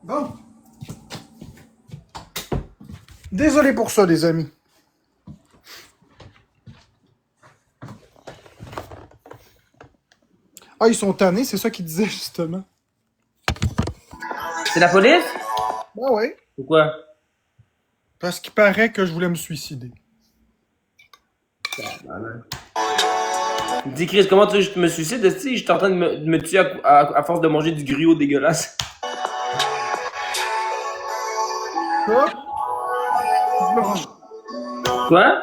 Bon. Désolé pour ça, les amis. Ah, ils sont tannés, c'est ça qu'ils disaient, justement. C'est la police? Bah ouais. Pourquoi? Parce qu'il paraît que je voulais me suicider. Dis Chris, comment tu veux que je me suicide? Si j'étais en train de me tuer à force de manger du griot dégueulasse. Ça? Florent. Quoi?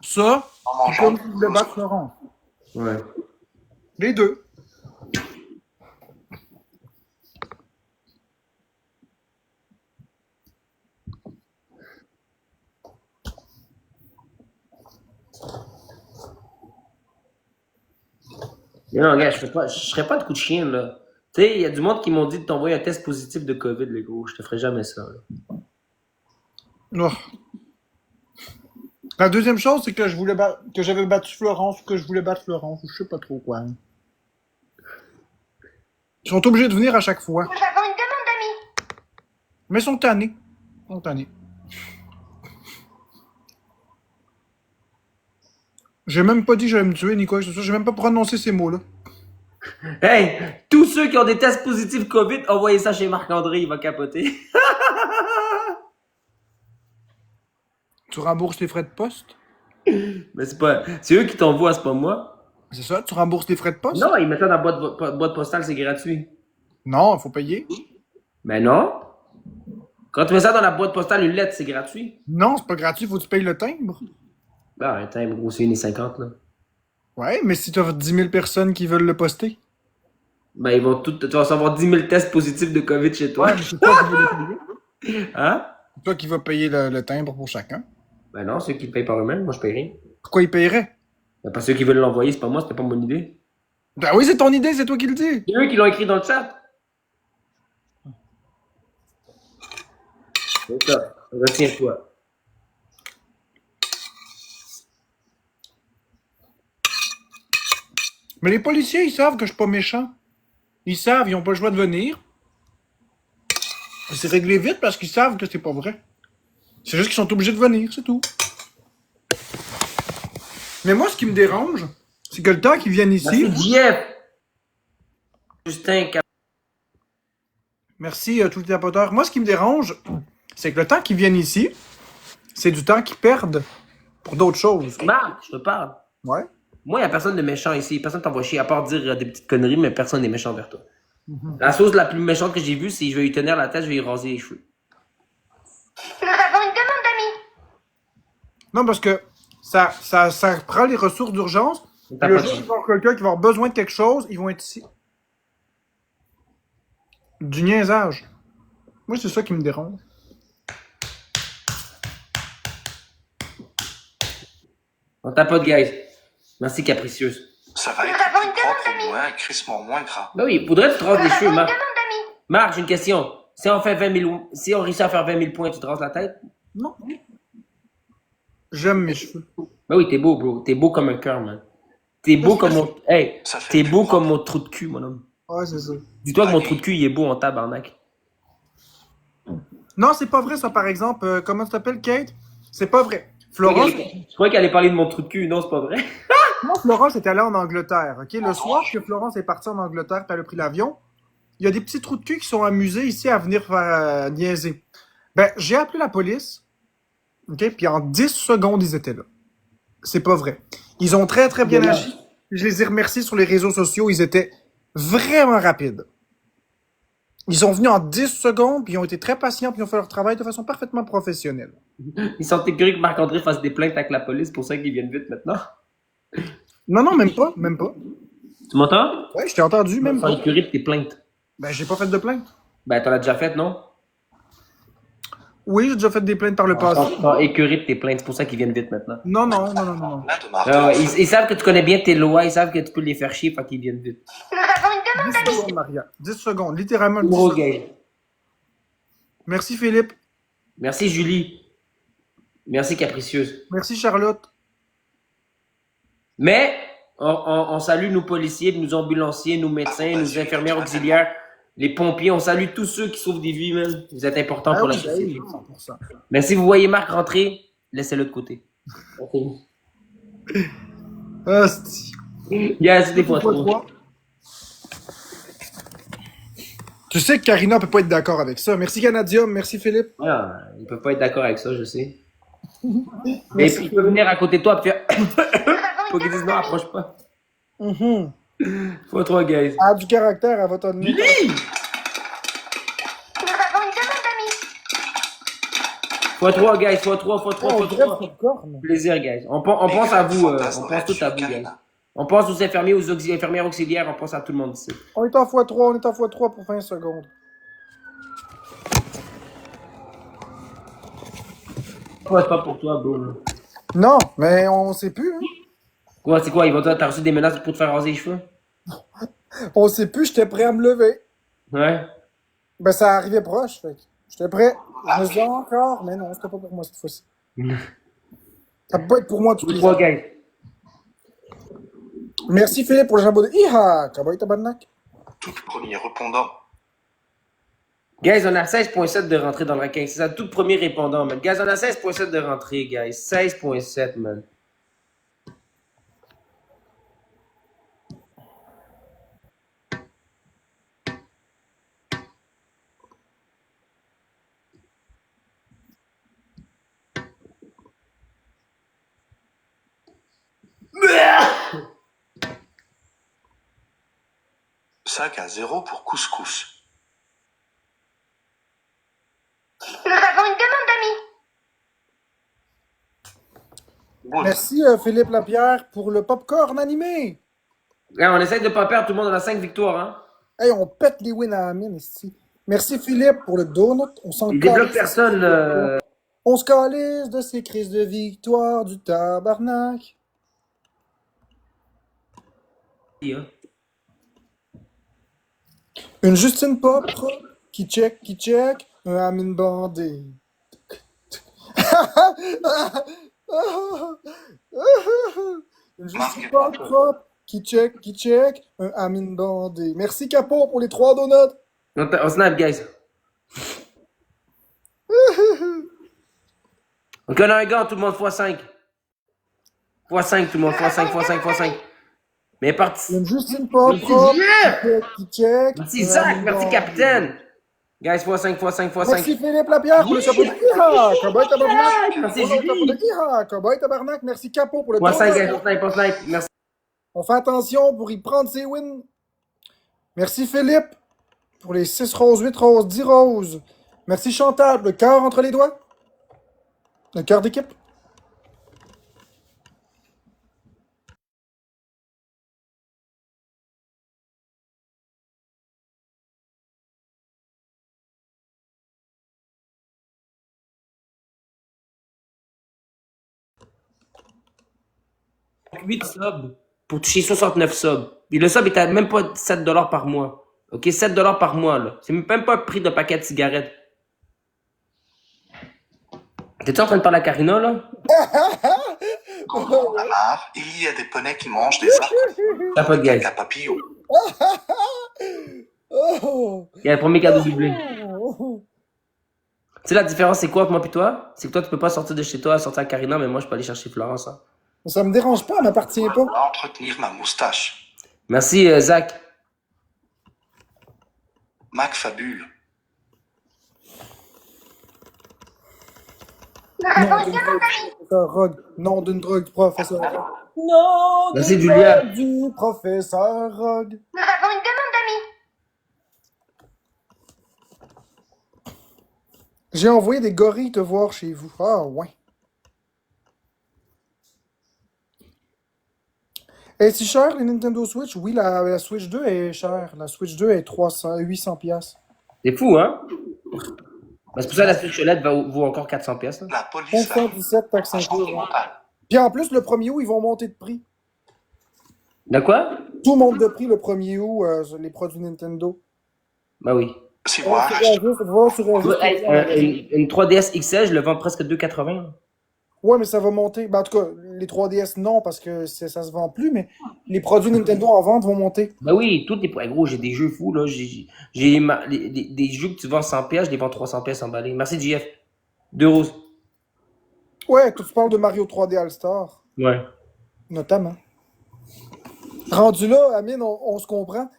Ça, c'est comme si je voulais battre Florent. Ouais. Les deux. Mais non, gars, je ferais pas de coup de chien, là. Tu sais, il y a du monde qui m'ont dit de t'envoyer un test positif de COVID, les gros. Je te ferai jamais ça, là. Oh. La deuxième chose, c'est que que j'avais battu Florence ou que je voulais battre Florence. Je sais pas trop quoi. Ils sont obligés de venir à chaque fois. Nous avons une demande d'amis. Mais ils sont tannés. Ils sont tannés. J'ai même pas dit que j'allais me tuer, ni quoi que ce soit. J'ai même pas prononcé ces mots-là. Hey! Tous ceux qui ont des tests positifs COVID, envoyez ça chez Marc-André, il va capoter. Tu rembourses les frais de poste? Mais c'est eux qui t'envoient, c'est pas moi. C'est ça? Tu rembourses les frais de poste? Non, ils mettent ça dans la boîte postale, c'est gratuit. Non, il faut payer. Mais non. Quand tu mets ça dans la boîte postale, une lettre, c'est gratuit. Non, c'est pas gratuit, faut que tu payes le timbre. Ben, un timbre, gros, c'est 1,50 là. Ouais, mais si tu as 10 000 personnes qui veulent le poster. Ben, tu vas recevoir 10 000 tests positifs de COVID chez toi. Ouais, mais c'est toi qui vas les payer. Hein? C'est toi qui vas payer le timbre pour chacun. Ben non, ceux qui le payent par eux-mêmes, moi je paye rien. Pourquoi ils payeraient? Ben, pas ceux qui veulent l'envoyer, c'est pas moi, c'était pas mon idée. Ben oui, c'est ton idée, c'est toi qui le dis. C'est eux qui l'ont écrit dans le chat. C'est ça. Retiens-toi. Mais les policiers, ils savent que je suis pas méchant. Ils savent, ils ont pas le choix de venir. C'est réglé vite parce qu'ils savent que c'est pas vrai. C'est juste qu'ils sont obligés de venir, c'est tout. Mais moi, ce qui me dérange, c'est que le temps qu'ils viennent ici... Merci, Jeff. Justin, Merci, tous les tapoteurs. Moi, ce qui me dérange, c'est que le temps qu'ils viennent ici, c'est du temps qu'ils perdent pour d'autres choses. Marc, je te parle. Ouais. Moi, il n'y a personne de méchant ici. Personne t'envoie chier, à part dire des petites conneries, mais personne n'est méchant vers toi. La chose la plus méchante que j'ai vue, c'est que je vais lui tenir la tête, je vais lui raser les cheveux. Nous avons une demande d'amis. Non, parce que ça prend les ressources d'urgence. T'as Le pas de jour où chance. il va y avoir quelqu'un qui va avoir besoin de quelque chose, ils vont être ici. Du niaisage. Moi, c'est ça qui me dérange. On tape pas de guys. Merci, capricieuse. Ça va Nous être avons plus une propre demande et d'amis. moins crissement moins gras. Ben oui, faudrait que tu te rases Nous les cheveux, avons une Marc. demande d'amis. Marc, j'ai une question. Si on fait 20 000, si on réussit à faire 20 000 points, tu te rases la tête? Non. J'aime mes cheveux. Ben oui, t'es beau, bro. T'es beau comme un cœur, man. T'es beau comme mon, hey, Ça fait t'es plus beau propre. comme mon trou de cul, mon homme. Ouais, c'est ça. Dis-toi que mon trou de cul, il est beau en tabarnak. Non, c'est pas vrai, ça, par exemple. Comment tu t'appelles, Kate? C'est pas vrai. Florence, Je croyais qu'elle allait parler de mon trou de cul. Non, c'est pas vrai. non, Florence est allée en Angleterre. Ok, le soir que Florence est partie en Angleterre, puis elle a pris l'avion, il y a des petits trous de cul qui sont amusés ici à venir faire niaiser. Ben, j'ai appelé la police. Ok, puis en 10 secondes, ils étaient là. C'est pas vrai. Ils ont très, très bien Dommage. agi. Je les ai remerciés sur les réseaux sociaux. Ils étaient vraiment rapides. Ils sont venus en 10 secondes, puis ils ont été très patients, puis ils ont fait leur travail de façon parfaitement professionnelle. Ils sont écœurés que Marc-André fasse des plaintes avec la police, pour ça qu'ils viennent vite maintenant. Non, non, même pas, même pas. Tu m'entends? Ouais, je t'ai entendu, même Ils sont pas. écœurés de tes plaintes. Ben, j'ai pas fait de plainte. Ben, t'en as déjà fait, non? Oui, j'ai déjà fait des plaintes par le Ils passé. sont écœurés de tes plaintes, c'est pour ça qu'ils viennent vite maintenant. Non, non, non, non, non. Plein de marteaux. Ils savent que tu connais bien tes lois, ils savent que tu peux les faire chier, fait qu'ils viennent vite. Nous avons une demande 10 d'amis. secondes, Maria. 10 secondes, littéralement 10 Gros secondes. game. Merci, Philippe. Merci, Julie. Merci, capricieuse. Merci, Charlotte. Mais, on salue nos policiers, nos ambulanciers, nos médecins, nos infirmières auxiliaires, Les pompiers, on salue tous ceux qui sauvent des vies, man. Vous êtes importants Ah pour la oui, ben société. oui, 100%. Mais si vous voyez Marc rentrer, laissez-le de côté. Hostie. Gars, c'est des fois trop. 3. Tu sais que Karina peut pas être d'accord avec ça. Merci Canadium, merci Philippe. Ouais, il peut pas être d'accord avec ça, je sais. Mais Merci. puis, il peut venir à côté de toi et faire. Nous avons Faut une qu'ils disent demande non, d'amis. approche pas. Mhm. Faut trois, guys. Ah, du caractère à votre admis. Nous avons une demande d'amis. Fois trois, guys. Fois trois, fois Oh, trois, on fois dirait trois. popcorn. Plaisir, guys. On pense à vous. On pense tout à vous, guys. On pense aux infirmiers, aux infirmières auxiliaires. On pense à tout le monde ici. On est en x3, on est en x3 pour 20 secondes. Ouais, c'est pas pour toi, bro. Non, mais on sait plus. Hein. Quoi, c'est quoi? T'as reçu des menaces pour te faire raser les cheveux? On sait plus, j'étais prêt à me lever. Ouais. Ben, ça arrivait proche, fait que j'étais prêt. Je me disais encore, mais non, c'était pas pour moi cette fois-ci. Ça peut pas être pour moi toutes les Trois, fois. guys. Merci Philippe pour le jambon de Iha, Kaboy Tabarnak. Tout premier répondant. Guys, on a 16.7 de rentrer dans le ranking. C'est ça, tout premier répondant, man. Guys, on a 16.7 de rentrer, guys. 16.7, man. Sac à 0 pour couscous. Nous avons une demande d'amis. Boum. Merci Philippe Lapierre pour le popcorn animé. Là, on essaie de pas perdre, tout le monde. On a 5 victoires, hein. Hey, on pète les wins à la mine ici. Merci Philippe pour le donut. On s'en Il débloque calisse. personne. On se calisse de ces crises de victoire du tabarnak. Hein. Une Justine propre qui check, un Amine bandé. Une Justine propre qui check, un Amine bandé. Merci Capo pour les 3 donuts. On snap, guys. Ok, on a un gars, tout le monde, x5. x5, tout le monde, x5, x5, x5. Mais parti. Une Justine propre qui check. Merci un Zach, Amine merci bandé. capitaine. Guys, x5, x5, x5. Merci Philippe Lapierre pour le chapeau de Iha, Cowboy Tabarnak. Merci Pour le chapeau Julie. de Iha, Cowboy Tabarnak. Merci Capo pour le x5, guys, donut. on snipe, on snipe. Merci. On fait attention pour y prendre ses wins. Merci Philippe pour les 6 roses, 8 roses, 10 roses. Merci Chantal pour le cœur entre les doigts. Le cœur d'équipe. Donc, 8 subs pour toucher 69 subs. Et le sub est à même pas 7 $ par mois. Ok, 7 $ par mois, là. C'est même pas le prix d'un paquet de cigarettes. T'es-tu en train de parler à Karina, là? Quand on a marre, il y a des poneys qui mangent des arbres. T'as pas de guys. Caca papillon. Oh. Il y a le premier cadeau doublé. Oh. Tu sais, la différence, c'est quoi, moi puis toi? C'est que toi, tu peux pas sortir de chez toi, sortir à Karina, mais moi, je peux aller chercher Florence. Hein. Ça me dérange pas, elle m'appartient pas. Entretenir ma moustache. Merci, Zach. Mac Fabule. Nous avons une demande d'amis. Professeur Rogue. Nom d'une drogue du professeur Rogue. Nom Merci, d'une Julia. drogue du professeur Rogue. Nous avons une demande d'amis. J'ai envoyé des gorilles te voir chez vous. Ah, ouais. Est-ce cher les Nintendo Switch? Oui, la Switch 2 est chère. La Switch 2 est 800 piastres. C'est fou, hein? Ben, c'est pour ça que la Switch OLED vaut encore 400 pièces. Hein. La police a 517 taxes changement incluses. mental. Puis en plus, le 1er août, ils vont monter de prix. De quoi? Tout monte de prix le 1er août, les produits Nintendo. Ben oui. Si Va voir sur Reddit, va sur Reddit. Une 3DS XL, je le vends presque 2,80. Ouais, mais ça va monter. Ben, en tout cas, les 3DS, non, parce que ça se vend plus, mais les produits Nintendo en vente vont monter. Ben oui, tout est pour. Gros, j'ai des jeux fous, là. J'ai des jeux que tu vends 100 pièces, je les vends 300 pièces emballés. Merci, JF. 2 roses. Ouais, toi, tu parles de Mario 3D All-Star, Ouais. notamment. Rendu là, Amine, on se comprend.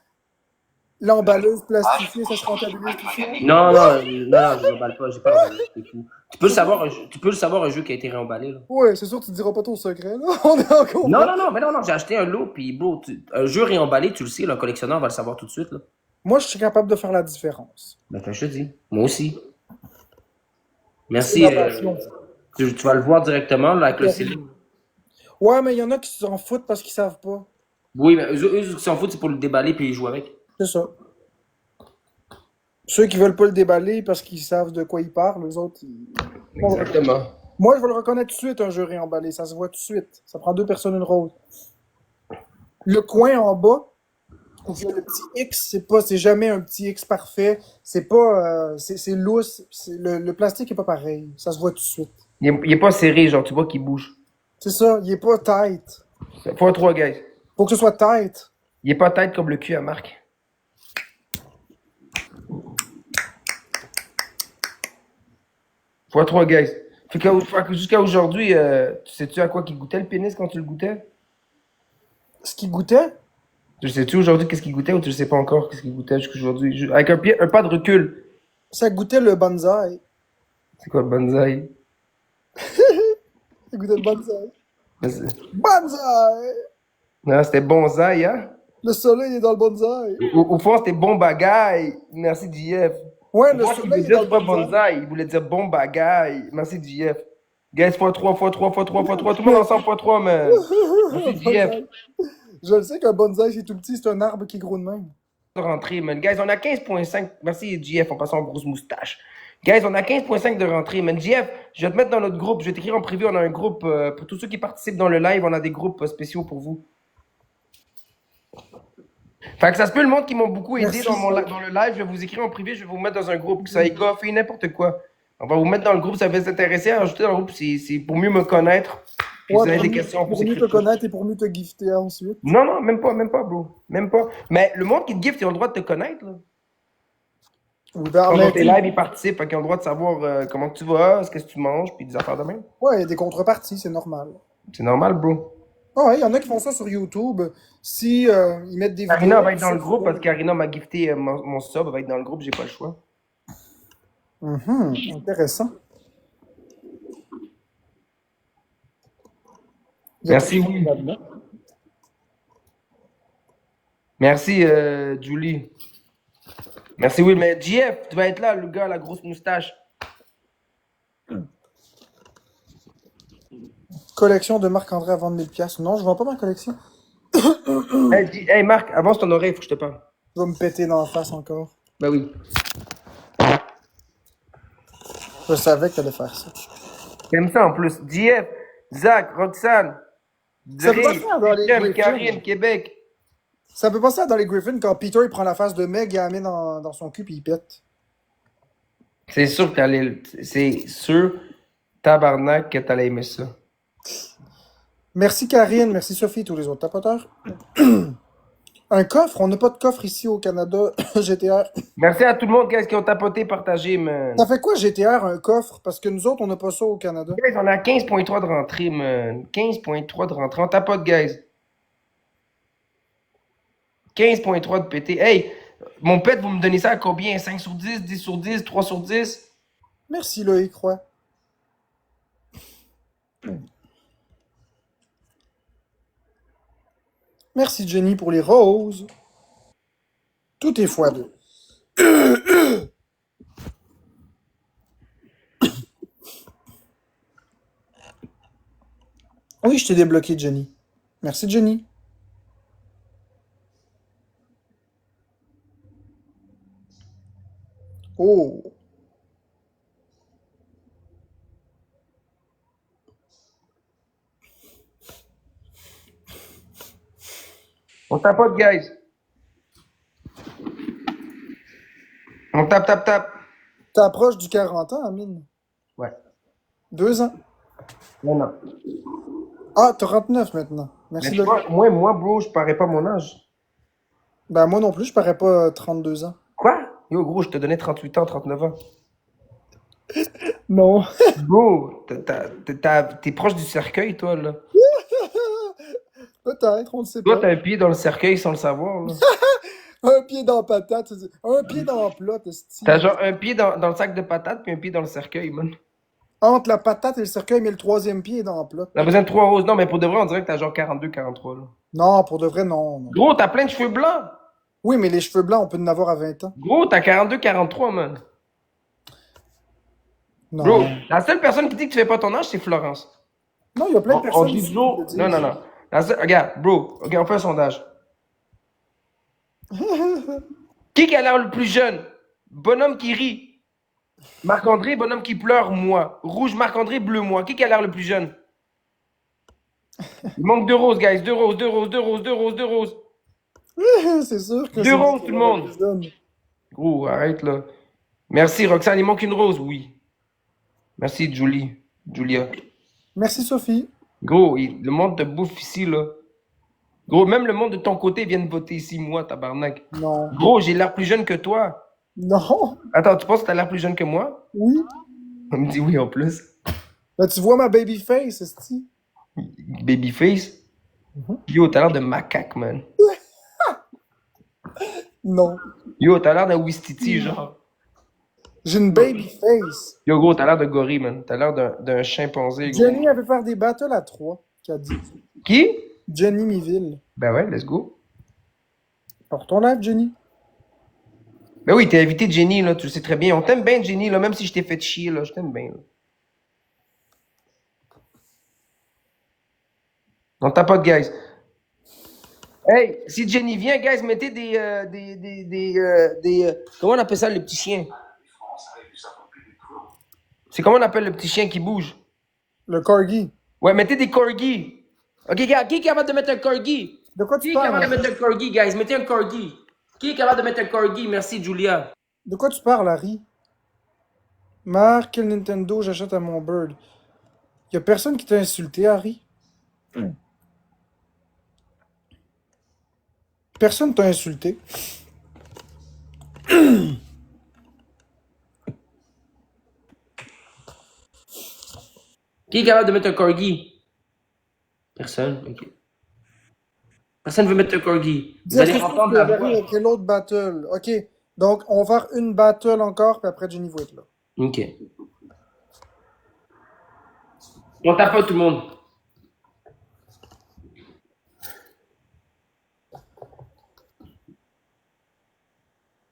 L'emballeuse plastifiée, ça se rentabilise tout ça. Non, non, non, je l'emballe pas, j'ai pas l'emballé, c'est fou. Tu peux le savoir un jeu qui a été réemballé, là. Ouais, c'est sûr, tu te diras pas ton secret, là. On est en comprend. Non, non, non, mais non, non, j'ai acheté un lot, puis bro, un jeu réemballé, tu le sais, le collectionneur va le savoir tout de suite, là. Moi, je suis capable de faire la différence. Ben, je te dis. Moi aussi. C'est Merci. ma passion. Tu vas le voir directement, là, avec le CD. Ouais, mais il y en a qui s'en foutent parce qu'ils savent pas. Oui, mais eux, ce qu'ils s'en foutent, c'est pour le déballer puis jouer avec. C'est ça. Ceux qui veulent pas le déballer parce qu'ils savent de quoi ils parlent, les autres, Exactement. Moi, je vais le reconnaître tout de suite, un jeu réemballé. Ça se voit tout de suite. Ça prend deux personnes, une rose. Le coin en bas, où il y a le petit X, c'est jamais un petit X parfait. C'est pas, c'est lousse. Le plastique est pas pareil. Ça se voit tout de suite. Il est pas serré, genre, tu vois qu'il bouge. C'est ça. Il est pas tight. Fois 3, guys. Faut que ce soit tight. Il est pas tête comme le cul à Marc. Fois 3, guys. Fait que jusqu'à aujourd'hui, tu sais-tu à quoi qu'il goûtait le pénis quand tu le goûtais? Ce qui goûtait, Tu sais-tu aujourd'hui qu'est-ce qu'il goûtait ou tu sais pas encore qu'est-ce qu'il goûtait jusqu'à aujourd'hui? Avec un pas de recul. ça goûtait le bonsaï. C'est quoi le bonsaï? Ça goûtait le bonsaï. Bonsaï! Non, c'était bonsaï, hein? Le soleil est dans le bonsaï. Au fond, c'était bon bagaille. Merci, JF. Ouais, Au le fond, il soleil voulait est dans dire le pas bonsaï. bonsaï, il voulait dire bon bagaille. Merci, JF. Guys, fois 3, fois 3, fois 3, fois 3. Tout le monde ensemble, fois 3, man. Merci, JF. Je le sais qu'un bonsaï, c'est tout petit, c'est un arbre qui est gros de même. De rentrée, man. Guys, on a 15,5. Merci, JF, on passe en grosse moustache. Guys, on a 15,5 de rentrée, man. JF, je vais te mettre dans notre groupe. Je vais t'écrire en privé. On a un groupe pour tous ceux qui participent dans le live. On a des groupes spéciaux pour vous. Fait que ça se peut, le monde qui m'ont beaucoup aidé Merci. dans le live, je vais vous écrire en privé, je vais vous mettre dans un groupe, que ça ait fait n'importe quoi. On va vous mettre dans le groupe, ça va vous intéresser à rajouter dans le groupe, c'est pour mieux me connaître. Puis si vous avez des questions, pour vous mieux te écrire. connaître et pour mieux te gifter ensuite. Non, non, même pas, bro. Même pas. Mais le monde qui te gift, ils ont le droit de te connaître, là. Oui, ben, Quand mais t'es live, ils participent, fait qu'ils ont le droit de savoir comment tu vas, ce que tu manges, puis des affaires de même. ouais, il y a des contreparties, c'est normal. C'est normal, bro. Ah ouais, il y en a qui font ça sur YouTube. Si ils mettent des Karina vidéos. va être dans le groupe parce que Karina m'a gifté mon sub, elle va être dans le groupe, j'ai pas le choix. Intéressant. Il y a Merci, tout oui. là-dedans. Merci, Julie. Merci, Will. Mais JF, tu vas être là, le gars à la grosse moustache. Collection de Marc-André à vendre 1000$. Non, je vends pas ma collection. Hey, Marc, avance ton oreille, faut que je te parle. Tu vas me péter dans la face encore. Ben oui. Je savais que t'allais faire ça. T'aimes ça en plus. JF, Zach, Roxane, Ça peut Dre, passer dans les Jem, Griffins. Karine, Québec. Ça peut passer dans les Griffins quand Peter il prend la face de Meg et la met dans son cul puis il pète. C'est sûr que t'allais. C'est sûr, tabarnak, que t'allais aimer ça. Merci Karine, merci Sophie et tous les autres tapoteurs. Un coffre, on n'a pas de coffre ici au Canada, GTR. Merci à tout le monde, guys, qui ont tapoté, partagé, man. Ça fait quoi GTR, un coffre? Parce que nous autres, on n'a pas ça au Canada. Guys, on a 15,3 de rentrée, man. 15,3 de rentrée. On tapote, guys. 15,3 de pété. Hey, mon pet, vous me donnez ça à combien? 5 sur 10, 10 sur 10, 3 sur 10? Merci Loïc Roy. Merci Jenny pour les roses. Tout est fois deux. Oui, je t'ai débloqué Jenny. Merci Jenny. Oh. On tapote, guys. On tape, tape, tape. T'approches du 40 ans, Amine. Ouais. 2 ans. Non, non. Ah, 39 maintenant. Mais Merci tu de... vois, moi, bro, je parais pas mon âge. Ben, moi non plus, je parais pas 32 ans. Quoi? Yo, gros, je te donnais 38 ans, 39 ans. Non. Bro, t'es proche du cercueil, toi, là. Peut-être, on ne sait Toi, pas. t'as un pied dans le cercueil sans le savoir, là. Un pied dans la patate, un pied dans la plot, esti. T'as genre un pied dans le sac de patates, puis un pied dans le cercueil, man. Entre la patate et le cercueil, mais le troisième pied est dans la plot. On a besoin de 3 roses. Non, mais pour de vrai, on dirait que t'as genre 42, 43, là. Non, pour de vrai, non, non. Gros, t'as plein de cheveux blancs. Oui, mais les cheveux blancs, on peut en avoir à 20 ans. Gros, t'as 42, 43, man. Non. Bro, la seule personne qui dit que tu fais pas ton âge, c'est Florence. Non, il y a plein de On personnes dit ici toujours. qui le disent. Non, non, non. Regarde, bro, ok, on fait un sondage. Qui a l'air le plus jeune? Bonhomme qui rit. Marc-André, bonhomme qui pleure, moi. Rouge, Marc-André, bleu, moi. Qui a l'air le plus jeune? Il manque 2 roses, guys. 2 roses, 2 roses, 2 roses, 2 roses, 2 roses. C'est sûr que 2 c'est roses, tout le monde. plus jeune. Gros, arrête là. Merci, Roxane. Il manque une rose, oui. Merci, Julia. Merci, Sophie. Gros, le monde te bouffe ici, là. Gros, même le monde de ton côté vient de voter ici, moi, tabarnak. Non. Gros, j'ai l'air plus jeune que toi. Non. Attends, tu penses que t'as l'air plus jeune que moi? Oui. On me dit oui en plus. Ben, tu vois ma baby face, esti. Babyface? Yo, t'as l'air de macaque, man. Non. Yo, t'as l'air d'un Wistiti, genre. J'ai une baby face. Yo, gros, t'as l'air de gorille, man. T'as l'air d'un chimpanzé, gros. Jenny, elle veut faire des battles à 3, qu'a dit. Qui? Jenny Miville. Ben ouais, let's go. Alors, ton live, Jenny. Ben oui, t'es invité de Jenny, là, tu le sais très bien. On t'aime bien, Jenny, là, même si je t'ai fait chier, là, je t'aime bien, là. On tapote, guys. Hey, si Jenny vient, guys, mettez comment on appelle ça, le petit chien? C'est comment on appelle le petit chien qui bouge? Le corgi. Ouais, mettez des corgis. Ok, gars, qui est capable de mettre un corgi? De quoi Qui tu est parles? capable de mettre un corgi, guys? Mettez un corgi. Qui est capable de mettre un corgi? Merci, Julia. De quoi tu parles, Harry? Marc, quel Nintendo j'achète à mon bird? Y a personne qui t'a insulté, Harry? Personne t'a insulté. Qui est capable de mettre un corgi? Personne. Ok. Personne ne veut mettre un corgi. Vous allez entendre la voix. Après l'autre battle. Ok. Donc, on va faire une battle encore, puis après, Jenny va être là. Ok. On tape pas tout le monde.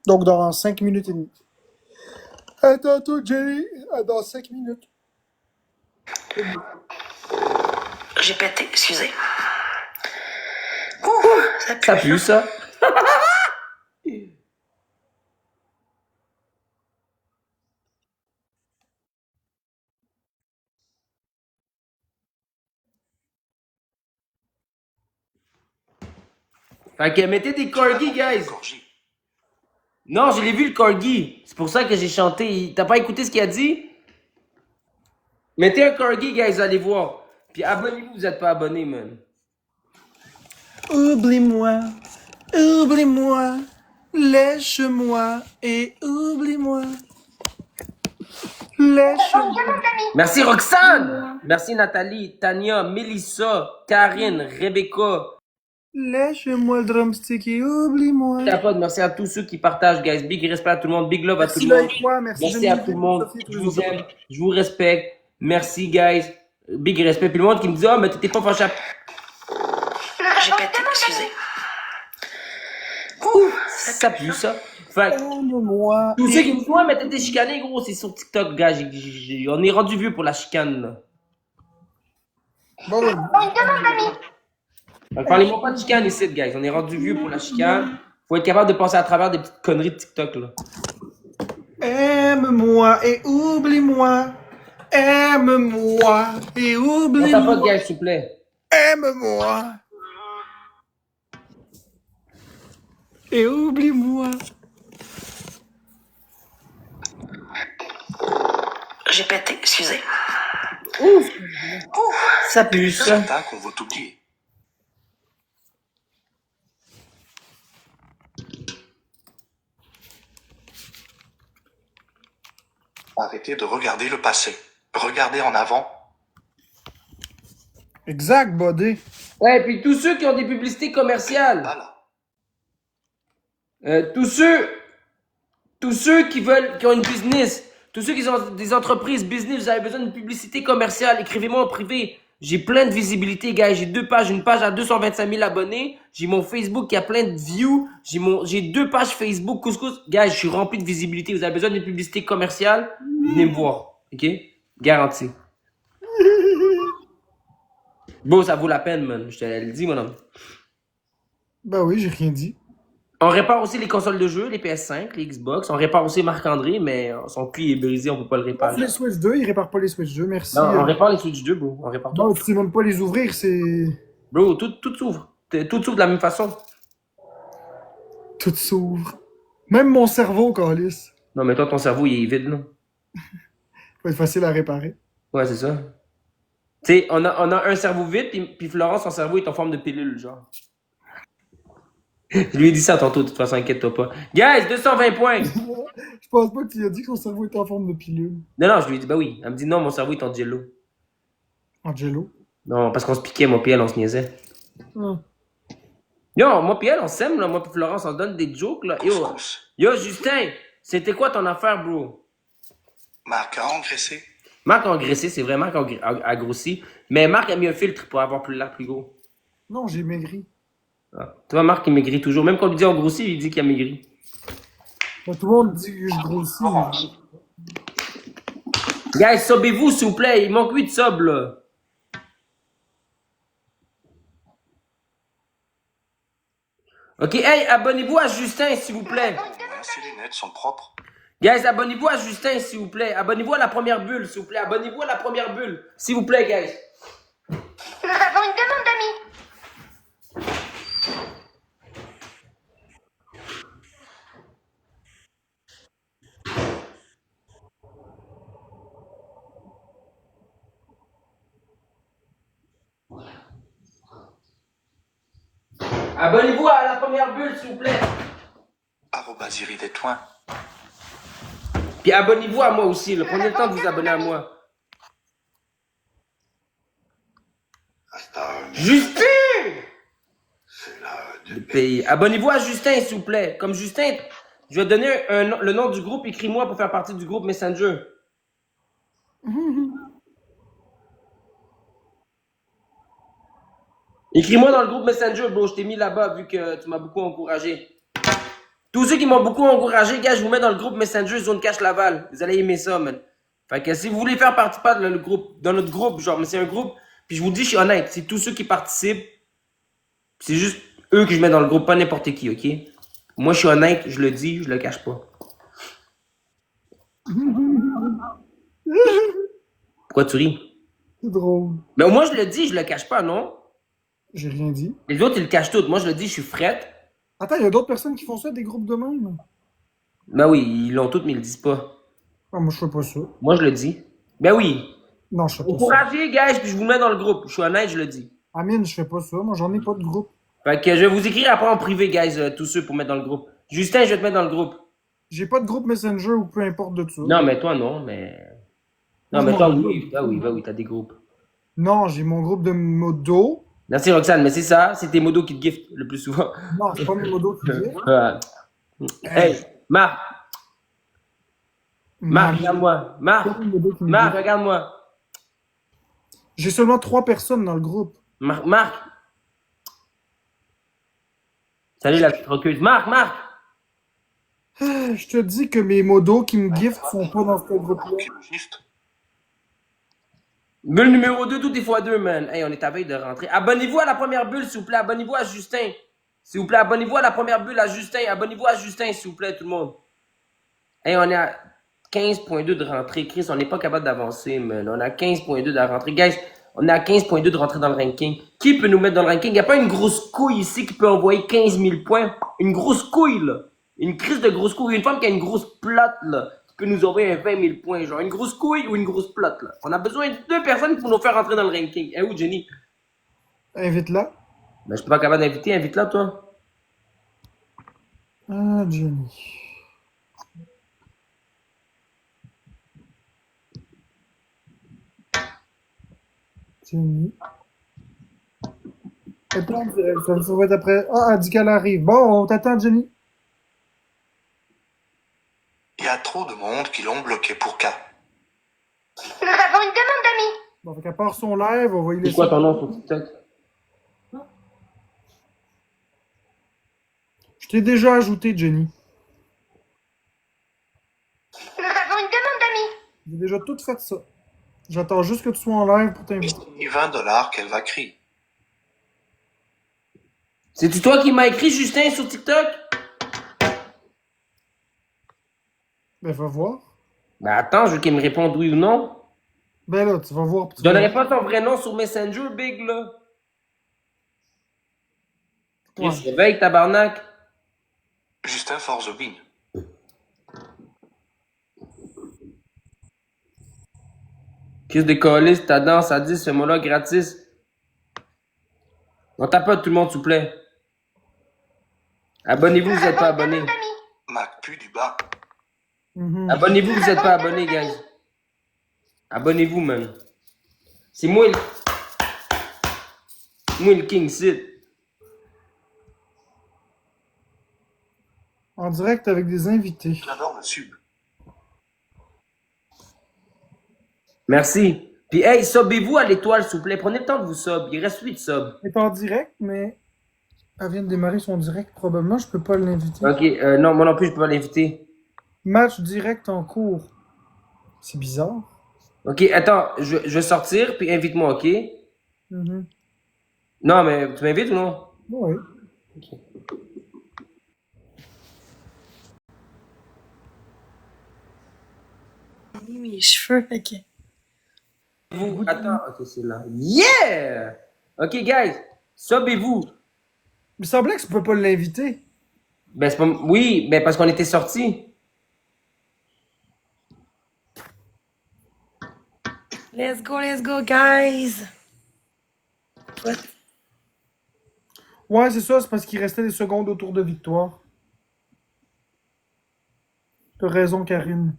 Donc, dans 5 minutes et demie. À tantôt, Jenny. Dans 5 minutes. J'ai pété, excusez. Ça pue, ça. Fait que mettez des corgis, guys. Corgi. Non, je l'ai vu le corgi. C'est pour ça que j'ai chanté. T'as pas écouté ce qu'il a dit? Mettez un corgi, guys, allez voir. Puis abonnez-vous, vous êtes pas abonnés, man. Oublie-moi, oublie-moi, lèche-moi et oublie-moi. Lèche-moi. Une demande d'amis. Merci Roxane. Merci Nathalie, Tania, Melissa, Karine, Rebecca. Lèche-moi le drumstick et oublie-moi. Capote, merci à tous ceux qui partagent, guys. Big respect à tout le monde. Big love à tout Merci le monde. Loïc, merci Merci Jenny, à tout le monde. Sophie, tous Je les vous autres. aime. Je vous respecte. Merci, guys. Big respect. Puis le monde qui me dit, oh, mais t'étais pas fâché. J'ai pété, excusez. Ça pue, ça. Fait que, Aime-moi. tous ceux qui me disent, ouais, mais t'étais chicané, gros, c'est sur TikTok, gars. On est rendu vieux pour la chicane, là. Bon, Une demande d'amis. Fait que parlez-moi pas de chicane ici, guys. On est rendu vieux pour la chicane. Faut être capable de passer à travers des petites conneries de TikTok, là. aime-moi et oublie-moi. Aime-moi et On tapote, oublie-moi. guys, s'il vous plaît. Aime-moi. Et oublie-moi. J'ai pété, excusez. Ouf! Ça pue, ça. Certains qu'on veut oublier. Arrêtez de regarder le passé. Regardez en avant. Exact, Bodé. Ouais, et puis tous ceux qui ont des publicités commerciales. Voilà. Tous ceux qui ont une business, tous ceux qui ont des entreprises business, vous avez besoin d'une publicité commerciale, écrivez-moi en privé. J'ai plein de visibilité, gars. J'ai 2 pages, une page à 225 000 abonnés. J'ai mon Facebook qui a plein de views. J'ai 2 pages Facebook, couscous. Gars, je suis rempli de visibilité. Vous avez besoin d'une publicité commerciale, venez me voir, ok? Garanti. Bon, ça vaut la peine, man. Je te le dis, mon homme. Ben oui, j'ai rien dit. On répare aussi les consoles de jeu, les PS5, les Xbox. On répare aussi Marc-André, mais son cul est brisé, on peut pas le réparer. Les Switch 2, ils réparent pas les Switch 2, merci. Non, on répare les Switch 2, bro. On répare tout. Non, tu sais même pas les ouvrir, c'est... Bro, tout s'ouvre. Tout s'ouvre de la même façon. Tout s'ouvre. Même mon cerveau, Carlis. Non, mais toi, ton cerveau, il est vide, là. Va être facile à réparer. Ouais, c'est ça. Tu sais, on a un cerveau vide, puis Florence, son cerveau est en forme de pilule, genre. Je lui ai dit ça tantôt, de toute façon, inquiète-toi pas. Guys, 220 points! Je pense pas que tu as dit que son cerveau était en forme de pilule. Non, je lui ai dit, bah oui. Elle me dit, non, mon cerveau est en jello. En jello. Non, parce qu'on se piquait, moi puis elle, on se niaisait. Yo, moi puis elle, on s'aime, là. Moi puis Florence, on se donne des jokes, là. Yo, Justin, c'était quoi ton affaire, bro? Marc a engraissé. Marc a engraissé, c'est vrai, Marc a grossi. Mais Marc a mis un filtre pour avoir l'air plus gros. Non, j'ai maigri. Ah. Tu vois, Marc, il maigrit toujours. Même quand on lui dit on grossit, il dit qu'il a maigri. Bon, tout le monde dit que je grossis. Guys, sobez-vous, s'il vous plaît. Il manque 8 subs, là. Ok, hey, abonnez-vous à Justin, s'il vous plaît. Ses lunettes sont propres. Guys, abonnez-vous à Justin, s'il vous plaît. Abonnez-vous à la première bulle, s'il vous plaît. Abonnez-vous à la première bulle. S'il vous plaît, guys. Nous avons une demande d'amis. Abonnez-vous à la première bulle, s'il vous plaît. @iridetouin. Puis abonnez-vous à moi aussi. Là. Prenez le temps de vous abonner à moi. Justin! Le pays. Abonnez-vous à Justin, s'il vous plaît. Comme Justin, je vais donner le nom du groupe. Écris-moi pour faire partie du groupe Messenger. Écris-moi dans le groupe Messenger, bro. Je t'ai mis là-bas vu que tu m'as beaucoup encouragé. Tous ceux qui m'ont beaucoup encouragé, gars, je vous mets dans le groupe Messenger Zone Cash Laval. Vous allez aimer ça, man. Fait que si vous voulez faire partie de le groupe, dans notre groupe, genre, mais c'est un groupe, puis je vous dis, je suis honnête, c'est tous ceux qui participent, c'est juste eux que je mets dans le groupe, pas n'importe qui, ok? Moi, je suis honnête, je le dis, je le cache pas. Pourquoi tu ris? C'est drôle. Mais au moins, je le dis, je le cache pas, non? J'ai rien dit. Les autres, ils le cachent tout. Moi, je le dis, je suis frette. Attends, il y a d'autres personnes qui font ça, des groupes de même? Ben oui, ils l'ont toutes, mais ils le disent pas. Ah, moi, je fais pas ça. Moi, je le dis. Ben oui. Non, je fais pas ça. Encouragez, guys, puis je vous mets dans le groupe. Je suis honnête, je le dis. Amine, je fais pas ça. Moi, j'en ai pas de groupe. Fait que je vais vous écrire après en privé, guys, tous ceux pour mettre dans le groupe. Justin, je vais te mettre dans le groupe. J'ai pas de groupe Messenger ou peu importe de ça. Non, mais toi, non, mais... Non, Non, mais non, toi, non. oui. Ah oui, bah oui, t'as des groupes. Non, j'ai mon groupe de modo. Merci, Roxane, mais c'est ça, c'est tes modos qui te giftent le plus souvent. Non, c'est pas mes modos qui disent. Hey, Marc, regarde-moi. Marc, regarde-moi. J'ai seulement 3 personnes dans le groupe. Marc. Salut la petite roqueuse. Marc. Je te dis que mes modos qui me giftent sont pas dans ce groupe-là. Qui me gifte. Bulle numéro 2, tout est x2, man. Hey, on est à veille de rentrer. Abonnez-vous à la première bulle, s'il vous plaît. Abonnez-vous à Justin. S'il vous plaît, abonnez-vous à la première bulle à Justin. Abonnez-vous à Justin, s'il vous plaît, tout le monde. Hey, on est à 15.2 de rentrée. Chris, on n'est pas capable d'avancer, man. On est à 15.2 de rentrée. Guys, on est à 15.2 de rentrer dans le ranking. Qui peut nous mettre dans le ranking? Il n'y a pas une grosse couille ici qui peut envoyer 15 000 points. Une grosse couille, là. Une crise de grosse couille. Une femme qui a une grosse plate, là. Qui peut nous envoyer un 20 000 points, genre une grosse couille ou une grosse plotte, là. On a besoin de 2 personnes pour nous faire rentrer dans le ranking. Eh où, Jenny? Invite-la. Ben, je suis pas capable d'inviter, invite-la, toi. Ah, Jenny. Jenny. Et puis, ça va être après. Ah, elle dit qu'elle arrive. Bon, on t'attend, Jenny. Il y a trop de monde qui l'ont bloqué pour K. Nous avons une demande d'amis. Bon, fait qu'à part son live, on va y C'est laisser. quoi ton nom sur TikTok? Je t'ai déjà ajouté, Jenny. Nous avons une demande d'amis. J'ai déjà tout fait ça. J'attends juste que tu sois en live pour t'inviter. Et 20 dollars qu'elle va crier. C'est-tu toi qui m'as écrit, Justin, sur TikTok? Ben, va voir. Ben attends, je veux qu'il me réponde oui ou non. Ben là, tu vas voir. Tu donnerais pas ton vrai nom sur Messenger, Big, là? Ouais. Chris, réveille, tabarnak. Justin Forzobine. Chris de colis, ta danse à 10, fais-moi là gratis. On tapote tout le monde, s'il vous plaît. Abonnez-vous, vous n'êtes pas abonnés. Mac pue du bas. Mhm. Abonnez-vous, vous n'êtes pas abonnés, guys. Abonnez-vous, man. C'est moi le... Moi le king, c'est... En direct avec des invités. J'adore le sub. Merci. Puis, hey, subez-vous à l'étoile, s'il vous plaît. Prenez le temps de vous sub. Il reste 8 subs. Elle est en direct, mais elle vient de démarrer son direct. Probablement, je peux pas l'inviter. Ok, non, moi non plus, je peux pas l'inviter. Match direct en cours. C'est bizarre. Ok, attends, je vais sortir, puis invite-moi, ok? Mhm. Non, mais tu m'invites ou non? Oui. Mes cheveux, ok. Vous, attends, ok, c'est là. Yeah! Ok, guys, subez-vous. Il me semblait que tu peux pas l'inviter. Ben, c'est pas... Oui, ben, parce qu'on était sortis. Let's go, guys. What? Ouais, c'est ça, c'est parce qu'il restait des secondes au tour de victoire. T'as raison, Karine.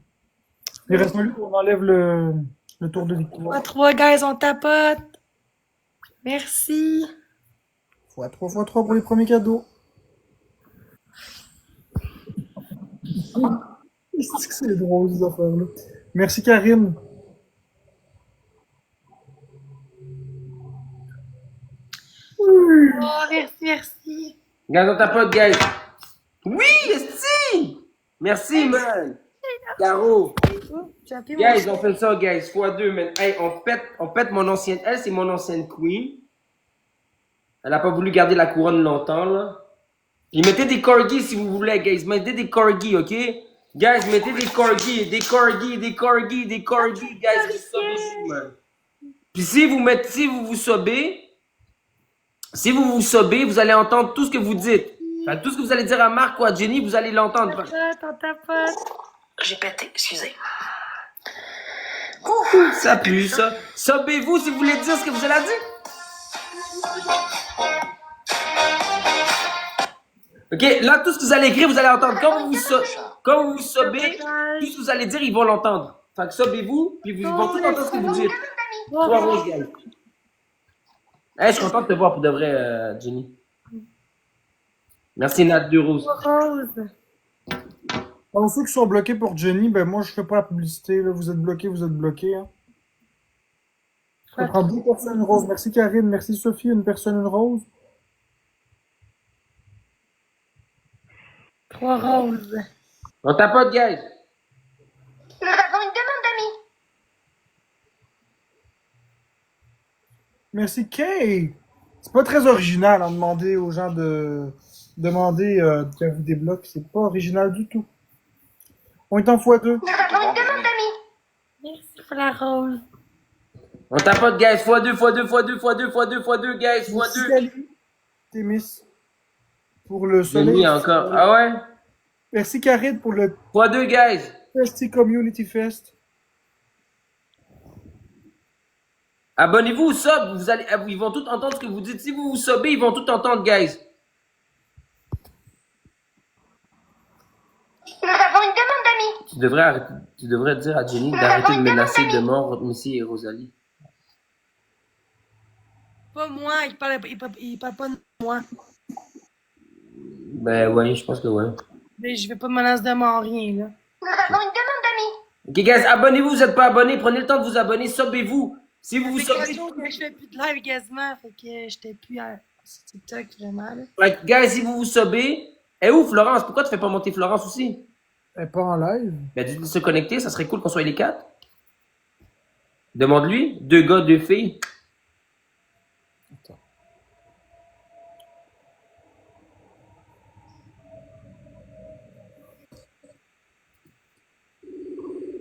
Il reste fallu qu'on enlève le tour de victoire. 3, guys, on tapote. Merci. Fois 3 fois 3 pour les premiers cadeaux. Est-ce que c'est drôle, ces affaires-là? Merci, Karine. Oh, merci. Guys, on tapote, guys. Oui, esti! Merci, man. Caro. Oh, j'ai appelé Guys, on fait ça, guys. x2, man. Hey, on pète mon ancienne... Elle, c'est mon ancienne queen. Elle a pas voulu garder la couronne longtemps, là. Puis mettez des corgis si vous voulez, guys. Mettez des corgis, ok? Guys, mettez des corgis, guys. Vous sobez, man. Puis si vous vous sobez, vous allez entendre tout ce que vous dites. Fait que tout ce que vous allez dire à Marc ou à Jenny, vous allez l'entendre. On tapote. J'ai pété, excusez. Ça pue, ça. Sobez-vous si vous voulez dire ce que vous allez dire. Ok, là, tout ce que vous allez écrire, vous allez entendre. Quand vous vous sobez, tout ce que vous allez dire, ils vont l'entendre. Fait que sobez-vous, puis ils vont tout entendre ce que vous dites. 3 roses, guys. Hey, je suis content de te voir pour de vrai, Jenny. Merci, Nat, 2 roses. Rose. Alors, ceux qui sont bloqués pour Jenny, ben moi, je fais pas la publicité. Là. Vous êtes bloqués, hein. Ça prend 2 personnes une rose. Merci, Karine. Merci, Sophie. Une personne une rose. 3 roses. On tapote, guys. Nous avons une demande d'amis. Merci, Kay. C'est pas très original en demander aux gens de demander qu'elle vous débloque. C'est pas original du tout. On est en x2. Nous avons une demande d'amis. Merci pour la rose. On tapote, guys. x2, guys. Merci, x2. Cali. T'es miss. Pour le soleil. Jenny encore. Ah ouais? Merci Karine pour le 3-2, guys. Festy Community Fest. Abonnez-vous au sub. Ils vont tout entendre ce que vous dites. Si vous vous subez, ils vont tout entendre, guys. Nous avons une demande d'amis. Tu devrais dire à Jenny d'arrêter de menacer de mort Missy et Rosalie. Pas moi, il parle pas de moi. Ben ouais, je pense que ouais. Mais je vais pas de menace de mort, rien, là. Nous avons une demande d'amis. Ok, guys, abonnez-vous. Vous n'êtes pas abonnés. Prenez le temps de vous abonner. Subez-vous. Si vous vous Ça fait subez. 4 jours que je fais plus de live quasiment, fait que j'étais plus à TikTok vraiment, là. Like, guys, si vous vous subez. Eh où, Florence? Pourquoi tu fais pas monter Florence aussi? Elle est pas en live. Ben, dis-lui de se connecter. Ça serait cool qu'on soit les 4. Demande-lui. 2 gars, 2 filles. Attends.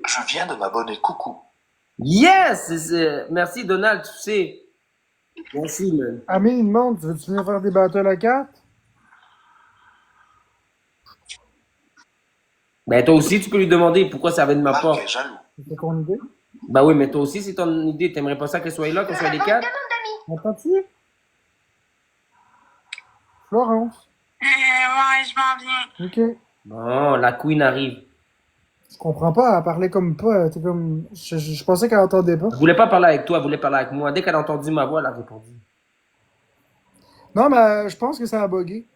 Je viens de m'abonner, coucou. Yes! Merci, Donald, tu sais. Merci, man. Amine, il demande, veux-tu venir faire des battles à 4? Ben, toi aussi, tu peux lui demander pourquoi ça vient de ma Marc part. est jaloux. C'est ton idée? Ben oui, mais toi aussi, c'est ton idée. T'aimerais pas ça qu'elle soit là, qu'on Nous soit avons les une 4? demande d'amis. Entends-tu? Florence. Ouais, je m'en viens. Ok. Bon, la queen arrive. Je comprends pas, elle parlait comme pas. T'es comme. Je pensais qu'elle entendait pas. Elle voulait pas parler avec toi, elle voulait parler avec moi. Dès qu'elle a entendu ma voix, elle a répondu. Non, mais je pense que ça a bugué.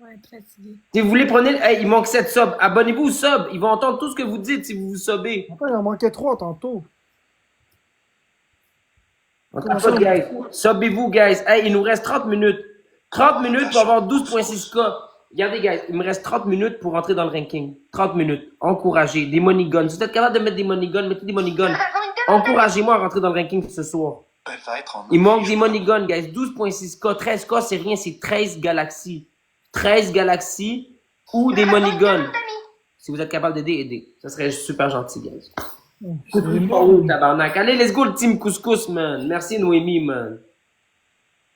Ouais, fatigué. Si vous voulez, prenez. Hey, il manque 7 subs. Abonnez-vous au sub. Ils vont entendre tout ce que vous dites si vous vous subez. Attends, il en manquait 3 tantôt. On tapote, guys. Subez-vous, guys. Hey, il nous reste 30 minutes. 30 minutes pour avoir 12.6K. Regardez, guys, il me reste 30 minutes pour entrer dans le ranking. 30 minutes. Encouragez. Des money guns. Si vous êtes capable de mettre des money guns, mettez des money guns. Nous avons une demande d'amis. Encouragez-moi à rentrer dans le ranking ce soir. Elle va être en Il manque des money guns, guys. 12.6K. 13K, c'est rien, c'est 13 galaxies. 13 galaxies ou des money guns. Si vous êtes capable d'aider, aidez. Ça serait super gentil, guys. Oh, tabarnak. Allez, let's go, le team couscous, man. Merci, Noémie, man.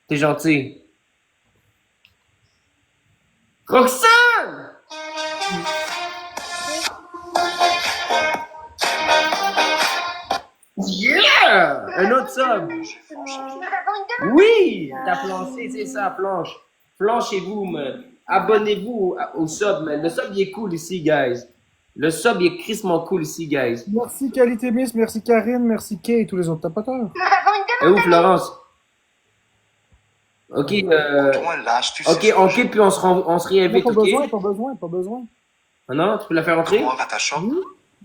T'es gentil. Roxane! Yeah! Un autre sub. Nous avons une demande. Oui! T'as planché, c'est ça, planche. Planchez-vous, man. Abonnez-vous au sub, man. Le sub, il est cool ici, guys. Le sub, il est crissement cool ici, guys. Merci Qualité Miss, merci Karine, merci Kay et tous les autres tapoteurs. Nous avons une Et demande où, Florence? Ok, Toi, lâche, tu sais ok, ce que on j'ai. quitte puis on se Pas réinvite, ok? besoin, pas besoin, pas besoin. Ah non, tu peux la faire entrer? Moi, va ta shop.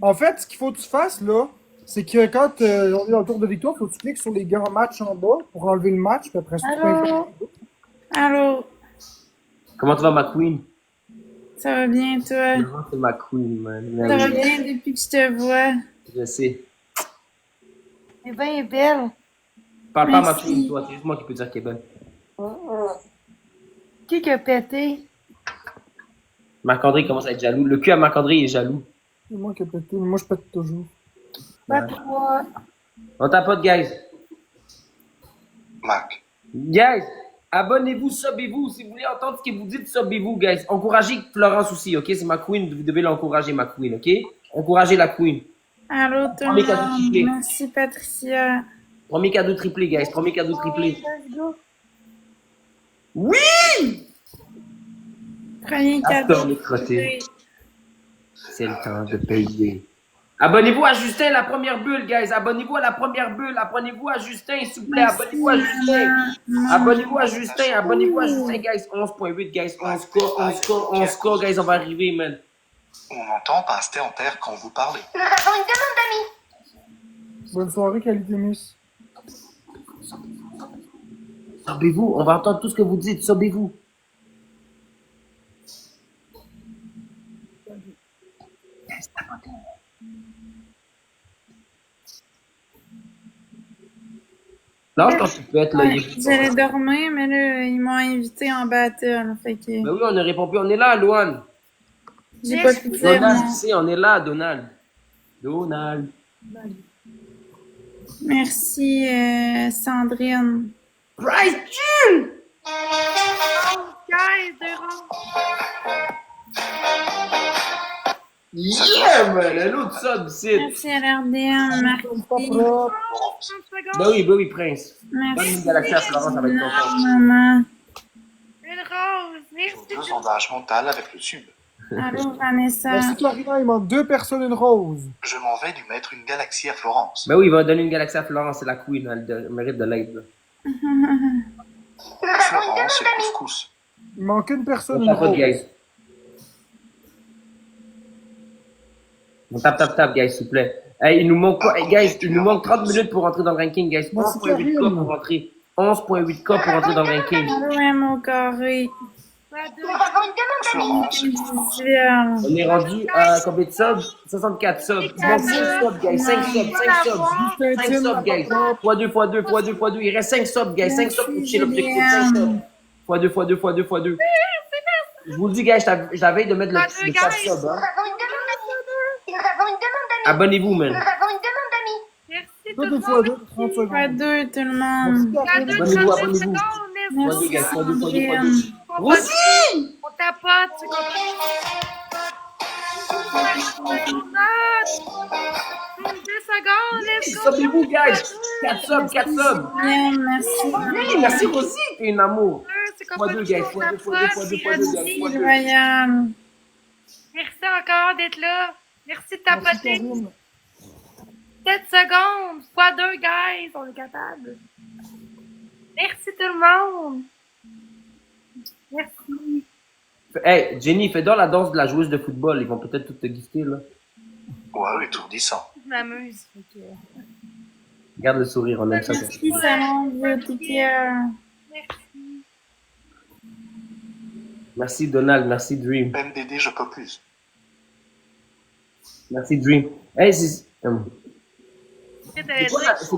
En fait, ce qu'il faut que tu fasses, là, c'est que quand on est dans le tour de victoire, il faut que tu cliques sur les grands matchs en bas pour enlever le match, puis après ça, tu Allô? Allô? Comment tu vas, ma queen? Ça va bien, toi? Non, c'est ma queen, man. Ça va bien depuis que je te vois. Je sais. Elle est bien belle. Parle pas à ma Merci. queen, toi. C'est juste moi qui peux dire qu'elle est bonne. Qui a pété? Marc-André commence à être jaloux. Le cul à Marc-André est jaloux. C'est moi qui ai pété, moi je pète toujours. Pas toi. On tapote, guys. Mac. Guys, abonnez-vous, subez-vous. Si vous voulez entendre ce que vous dites, subez-vous, guys. Encouragez Florence aussi, ok? C'est ma queen, vous devez l'encourager, ma queen, ok? Encouragez la queen. Allô, tout le Premier cadeau triplé. monde. Merci, Patricia. Premier cadeau triplé, guys. Premier cadeau triplé. Let's go. Oui! Premier Attends, cadeau. les crottés. C'est le temps de payer. Abonnez-vous à Justin, la première bulle, guys. Abonnez-vous à la première bulle. Abonnez-vous à Justin, s'il vous plaît. Abonnez-vous à Justin. Abonnez-vous à Justin. Abonnez-vous à Justin, guys. 11.8, guys. 11K, 11K, 11K, guys. On va arriver, man. On entend passer en terre quand vous parlez. Nous avons une demande d'amis. Bonne soirée, Qualité Miss. Sobez-vous. On va entendre tout ce que vous dites. Sobez-vous. Lâche quand tu peux être là. J'allais dormir, mais là, ils m'ont invité en battle. Fait que Mais oui, on ne répond plus. On est là, Luan. j'ai pas pu dire Donald, non. tu sais, on est là, Donald. Donald. Merci, Sandrine. Bryce June! Guys, de Yeah, man! Un autre sub, c'est. Merci LRDM, merci. Propre. 30 secondes. Ben oui, Prince. Bonne Merci. Galaxie à Florence, ça va être content. Maman. Une rose. Merci. J'ai 2 sondages mentales avec le sub. Allô, Vanessa. Merci Karina, il manque 2 personnes, une rose. Je m'en vais lui mettre une galaxie à Florence. Ben oui, il va donner une Galaxie à Florence, c'est la queen, elle mérite de l'aide. là. Nous avons une Florence demande et d'amis. couscous. Il manque une personne, On une tape, rose. guys. On tape, guys, s'il vous plaît. Hey, il nous manque quoi? Hey, guys, il nous manque 30 minutes pour rentrer dans le ranking, guys. Merci, 11.8K Karine. pour rentrer. 11.8K pour rentrer dans le ranking. Allô, au carré. Pas deux. Nous avons une demande d'amis. Florence. 18. On est rendu à combien de subs? 64 subs. Il manque 5 subs, guys. 5 subs, 5 subs. 5 subs, guys. x2. Il reste 5 subs, guys. 5 subs pour toucher l'objectif. 5 subs. x2. Je vous le dis, guys, j'avais de mettre le 4 subs. Nous avons une demande d'amis. Nous avons une demande d'amis. Abonnez-vous, Nous man. avons une demande d'amis. Merci Tout tout le est fois monde. 2, 30 secondes. Pas deux, tout le Merci monde. Karina. Abonnez-vous, 30 abonnez-vous. secondes. Merci, x2, guys. Sandrine. Rosie! On tapote. C'est qu'on peut. 2 secondes. Let's go. Subez-vous, guys. 4 subs, 4 subs. Bien, merci. Oui, merci Rosie, t'es une amour. C'est qu'on peut. x2, guys. x2, guys. Royal. Merci encore d'être là. Merci de Merci tapoter. Karine. 7 secondes. x2, guys. On est capable. Merci tout le monde. Merci. Hey, Jenny, fais donc la danse de la joueuse de football. Ils vont peut-être tout te gifter, là. Ouais, étourdissant. Je m'amuse. fait que- Regarde le sourire, on aime ça. Merci, Salon Beauty. Merci. Merci Donald, merci Dream. MDD, je peux plus. Merci Dream. Hey, c'est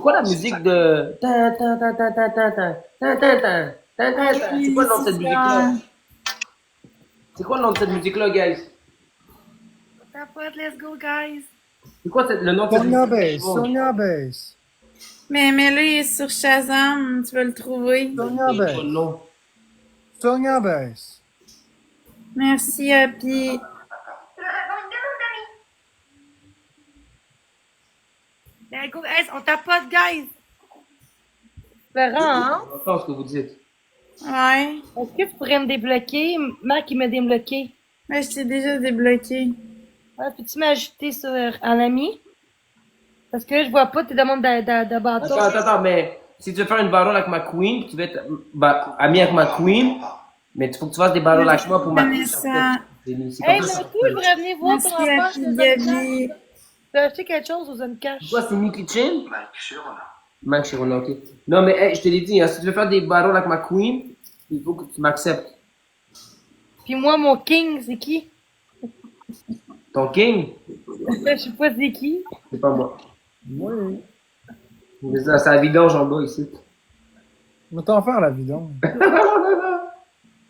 quoi la musique de... C'est quoi le nom de cette musique-là? C'est quoi le nom de cette musique-là, guys? Tapote, let's go, guys. C'est quoi le nom de cette Sonia musique? Bass, Sonia Bass. Mais là, il est sur Shazam. Tu vas le trouver. Sonia C'est quoi Bass. le nom? Sonia Bass. Merci, Happy. Nous avons une demande d'amis. Let's go, guys. On tapote, guys. Florent, hein? J'entends ce que vous dites. Ouais. Est-ce que tu pourrais me débloquer? Marc, il m'a débloqué. Ouais, je t'ai déjà débloqué. Ouais, peux-tu m'ajouter sur un ami? Parce que je vois pas tes demandes de bâton. Attends, mais si tu veux faire une battle avec ma queen, tu veux être ami avec ma queen, mais il faut que tu fasses des battles avec moi pour ma queen. Vanessa. Hey, C'est moi comme ça. aussi, je voudrais venir voir Merci, ton enfant. Happy Gabi. Tu as acheté quelque chose aux Zone Cash? Toi, c'est Mickey Chin? Mike Chirona. Max Chirona, ok. Non, mais hey, je te l'ai dit, hein, si tu veux faire des battles avec ma queen, il faut que tu m'acceptes. Puis moi, mon king, c'est qui? Ton king, Je sais pas c'est qui. c'est pas moi. Oui. C'est la vidange en bas ici. On va t'en faire la vidange.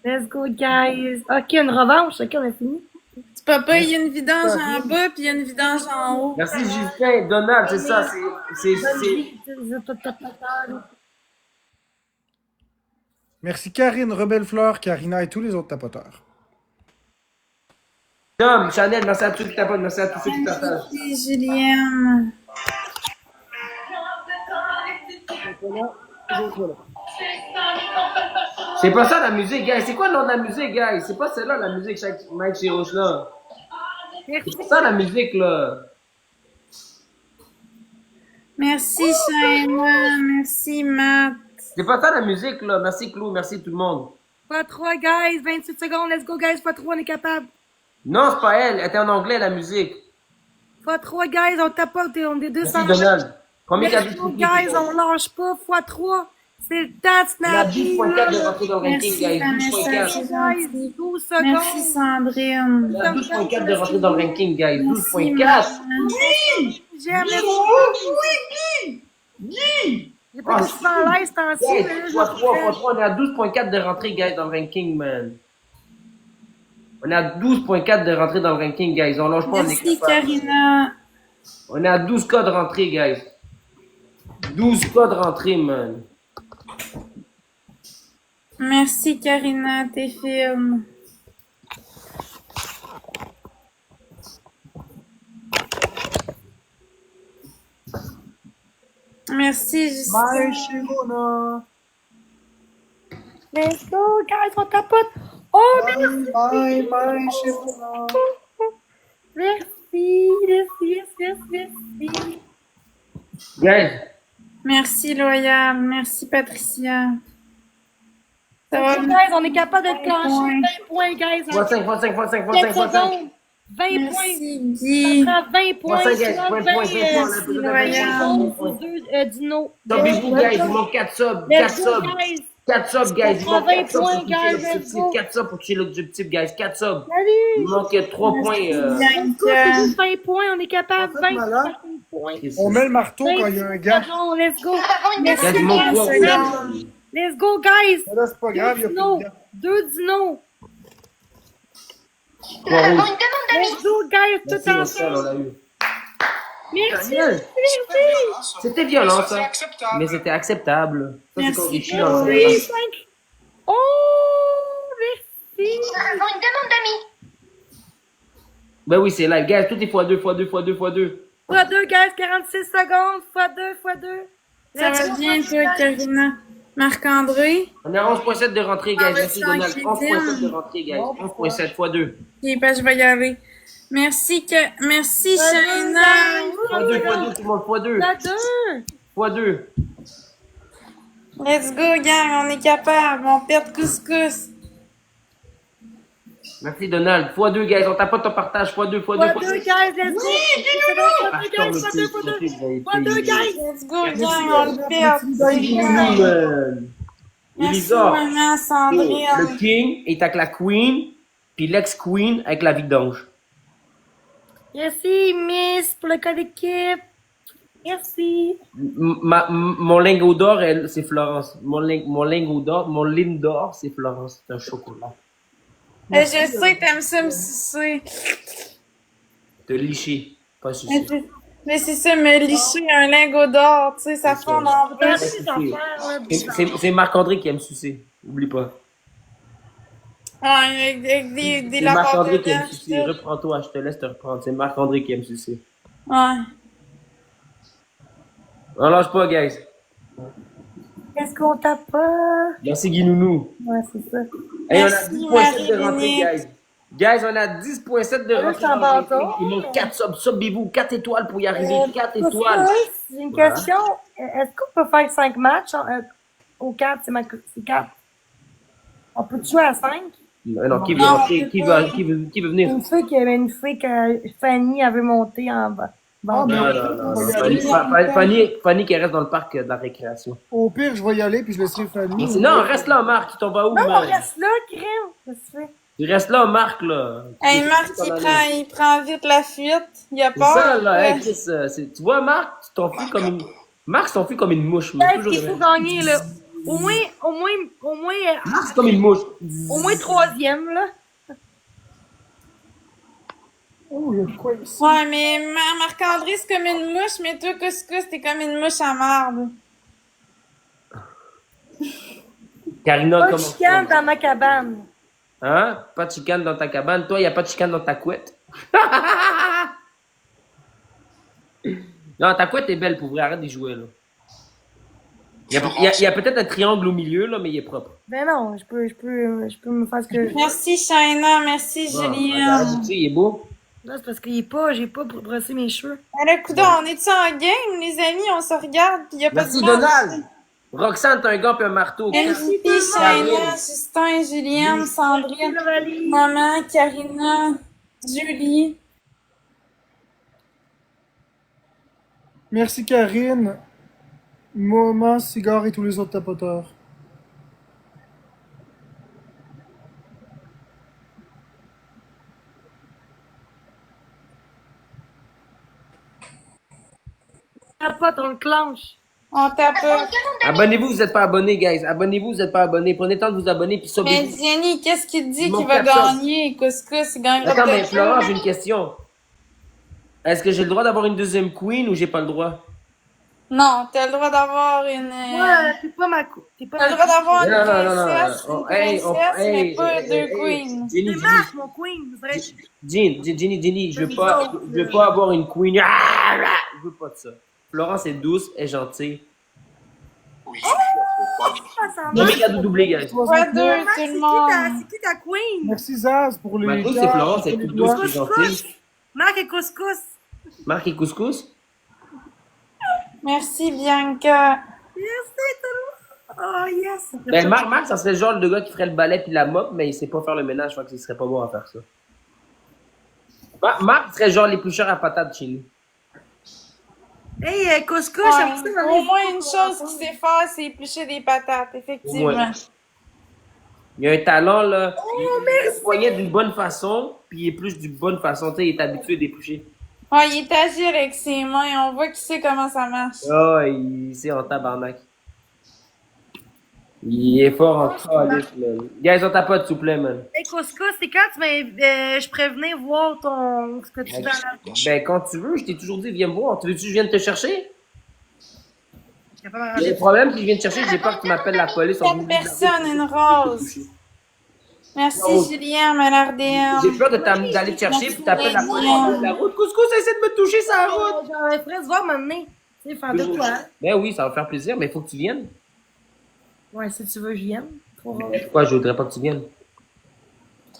Let's go, guys. Ok, une revanche. Ok, on a fini. Tu papa, il y a une vidange en bas puis il y a une vidange en haut. Merci Justin, Donald, c'est ça, c'est... Merci Karine, Rebelle Fleur, Karina et tous les autres tapoteurs. Tom, Chanel, merci à tous ceux qui t'abonnent, merci à tous ceux qui partagent. Merci, Julienne. C'est pas ça la musique, guys. C'est quoi le nom de la musique, guys? C'est pas celle-là la musique, Mike Chiroche, là. C'est pas ça la musique, là. Merci, Shaina. Merci, Matt. C'est pas ça la musique, là. Merci, Clou, merci tout le monde. Pas 3, guys. 28 secondes. Let's go, guys. Pas 3, on est capable. Non, c'est pas elle. Elle était en anglais, la musique. Pas 3, guys. On tapote. On est 200. Merci, Donald. Combien t'as Let's vu go, guys. On lâche pas. Fois 3. C'est le temps de On a snapper. 12.4 de rentrer dans le ranking, Merci, guys. Vanessa, 12.4. c'est gentil. 12 Merci, secondes. Sandrine. On a 12.4 de rentrer dans le ranking, guys. Merci, 12.4. J'aime les J'ai pas Ah, que je suis en l'aise, ce temps-ci, mais là, je Fois me 3, refais. on est à 12.4 de rentrer, guys, dans le ranking, man. On est à 12.4 de rentrer dans le ranking, guys. On lâche pas, on est Merci, capable. Karina. On est à 12 cas de rentrée, guys. 12 cas de rentrée, man. Merci, Karina, tes films. Merci, Justine. My Shimona. Let's go, guys, on tapote. Oh, merci. My Shimona. Merci. Guys, Merci, Loyal. Merci, Patricia. Ça va, Ok, guys, on est capable de clencher 20 points, guys. fois 5, fois 5, fois 5, fois 5, 4 fois 5. secondes. 20 points. merci, Guy. Ça prend 20 points. Fois 5, guys, ça prend 20 points, 20 points. Merci, Loyal. Dino. Subez-vous, guys, il manque 4 subs. 4 Let's go, subs. guys. 4 subs, guys. Il manque 4 subs pour 20 toucher points, guys, let's l'objectif. go. 4 subs pour toucher l'objectif, guys. 4 subs. Salut. Il manque 3 points. Let's go, c'est juste 20 points. On est capable. En fait, 20 malade. points. On met le marteau quand il y a un gars. Secondes, let's go. Guys, il manque 3 points. Let's go, guys. Là, c'est pas grave, il y a plus de gars. 2 dinos. Nous avons une demande d'amis. Let's go, guys, Merci, tout mon seul, on ensemble. l'a eu. Merci. C'était violent, C'est ça. acceptable. Mais c'était acceptable. Ça, c'est quand Merci. il chie dans le Oui, 5. Oh, merci. Nous avons une demande d'amis. Ben oui, c'est live. Guys, tout est x2, x2, x2, x2. x2, guys, 46 secondes. x2. Ça va bien, toi, Karina? Marc-André? On est à 11.7 de rentrée, guys. Ah, Merci, mais Donald. c'est 11.7 de rentrée, guys. 11.7 x2. Ok, ben, je vais y aller. Merci, merci, Shaina. x2, x2, tout le monde, x2. x2. x2. Let's go, gang, on est capable. On perd couscous. Merci, Donald. x2, guys. On tapote ton partage. x2, x2, x2, guys, let's go. x2, guys. Let's go, gang, on le perd. Merci, Elisa. maman, Le Sandrine. king est avec la queen, puis l'ex-queen avec la vidange. Merci, Miss, pour le code d'équipe. Merci. Mon lingot d'or, c'est Florence. Mon lingot d'or, mon ligne d'or, c'est Florence. C'est un chocolat. Je sais que t'aimes ça me sucer. De licher, pas sucer. Mais c'est ça, me licher un lingot d'or, tu sais, ça fond dans le Regardez bouche. les affaires, là. C'est Marc-André qui aime sucer. Oublie pas. Ouais, avec des C'est laboratoires Marc-André qui aime dedans, sucer. Reprends-toi, je te laisse te reprendre. C'est Marc-André qui aime sucer. Ouais. On lâche pas, guys. Est-ce qu'on tape pas? Merci, Guinounou. Ouais, c'est ça. Hey, on a Merci, 10.7 de rentrée, Marie-Lénique. guys. Guys, on a 10.7 de Là, rentrée. je suis en bâton. Il manque 4 subs. Subez-vous 4 étoiles pour y arriver. 4 étoiles. J'ai une question. Est-ce qu'on peut faire 5 matchs au 4? C'est 4. On peut jouer à 5? Non, qui veut Non, rentrer? Qui veut venir? Une fois que Fanny elle veut monter en bas. Bon, mais- Non. Fanny qui reste dans le parc de la récréation. Au pire, je vais y aller puis je laisserai Fanny. Non, reste là, Marc. Tu t'en vas où, non, on man? reste là, crème. Qu'est-ce que tu fais? Tu restes là, Marc, là. Hey, Marc, il prend vite la fuite. Il a C'est peur. ça, là. Hey, Ouais. Chris, tu vois, Marc, tu t'enfuis comme une... Marc s'enfuit comme une mouche. Mais Qu'est-ce toujours qu'il faut gagner, là? Au moins, Marc, c'est comme une mouche. au moins 3e, là. Oh, il y a de quoi ici? Ouais, mais Marc-André, c'est comme une mouche, mais toi, couscous, t'es comme une mouche à marde. Karina, Pas de comment chicane dans ma cabane. Hein? Pas de chicane dans ta cabane. Toi, il n'y a pas de chicane dans ta couette. Non, ta couette est belle pour vrai. Arrête d'y jouer, là. Il y a peut-être un triangle au milieu, là, mais il est propre. Ben non, je peux me faire ce que je veux. Merci, Shaina. Merci, Regarde, Julien. tu sais, il est beau. Là, c'est parce j'ai pas brossé mes cheveux. Alors, coudonc, on est-tu en game, les amis? On se regarde, pis y a pas Merci, de monde. Donald. Roxane, t'as un gant et un marteau. Merci, Shaina, Justin, Julienne, Sandrine, maman, Karina, Julie. Merci Karine, Maman, Cigare et tous les autres tapoteurs. Tapote, on le clenche. On tape. Abonnez-vous, vous n'êtes pas abonnés, guys. Abonnez-vous, vous n'êtes pas abonnés. Prenez le temps de vous abonner, puis Mais sauvez-vous. Jenny, qu'est-ce qu'il dit Mon qu'il va personne. gagner? Couscous, il gagnera Attends, mais peut-être Florent, pas. j'ai une question. Est-ce que j'ai le droit d'avoir une deuxième queen ou j'ai pas le droit? Non, t'as le droit d'avoir une... Ouais, t'es pas ma coupe. T'es pas T'as le ma droit d'avoir une Non, non, non, non. princesse, Oh, une princesse, mais pas deux hey, queens. Jenny, C'est Marc, mon queen. Vous savez, Jenny, je veux pas avoir une queen. Ah, je veux pas de ça. Florence est douce, est gentille. Oui. Ah, ça Le marche. mec a doublé, guys. 3-2, Max, tout le monde. c'est qui ta queen? Merci Zaz pour les. Ma queen, c'est Florence, elle est toute douce, c'est gentil. Marc et couscous. Marc et couscous. Merci, Bianca. Merci tout le monde. Oh yes. Ben, Marc, ça serait le genre de gars qui ferait le balai puis la mop, mais il sait pas faire le ménage, je crois qu'il serait pas bon à faire ça. Marc serait genre l'éplucheur à patates chez nous. Hey, couscous, Ouais, j'aime ça. au moins une chose qu'il sait faire, c'est éplucher des patates, effectivement. Ouais. Il a un talent, là. Il poignait d'une bonne façon, puis il épluche d'une bonne façon. Tu sais, il est habitué d'éplucher. Ouais, il est agile avec ses mains. On voit qu'il sait comment ça marche. Oh, il sait en tabarnak. Il est fort en calice, man. Guys, on tapote, s'il vous plaît, man. Hey, couscous, c'est quand je pourrais venir voir ce que tu fais dans la... Ben, quand tu veux, je t'ai toujours dit, viens me voir. Tu veux que je vienne te chercher? Je suis capable Il y a de le problème, si je viens te chercher, j'ai peur que tu m'appelles la police. Quatre personnes, une rose. Merci, Julien, MLRDM. J'ai peur d'aller te chercher, puis t'appelles la police. La route, couscous, essaie de me toucher, ça route. J'aurais presque voir m'amener. Tu sais, faire de quoi. Ben oui, ça va faire plaisir, mais il faut que tu viennes. Ouais, si tu veux, je vienne. Trop rare. Pourquoi je voudrais pas que tu viennes?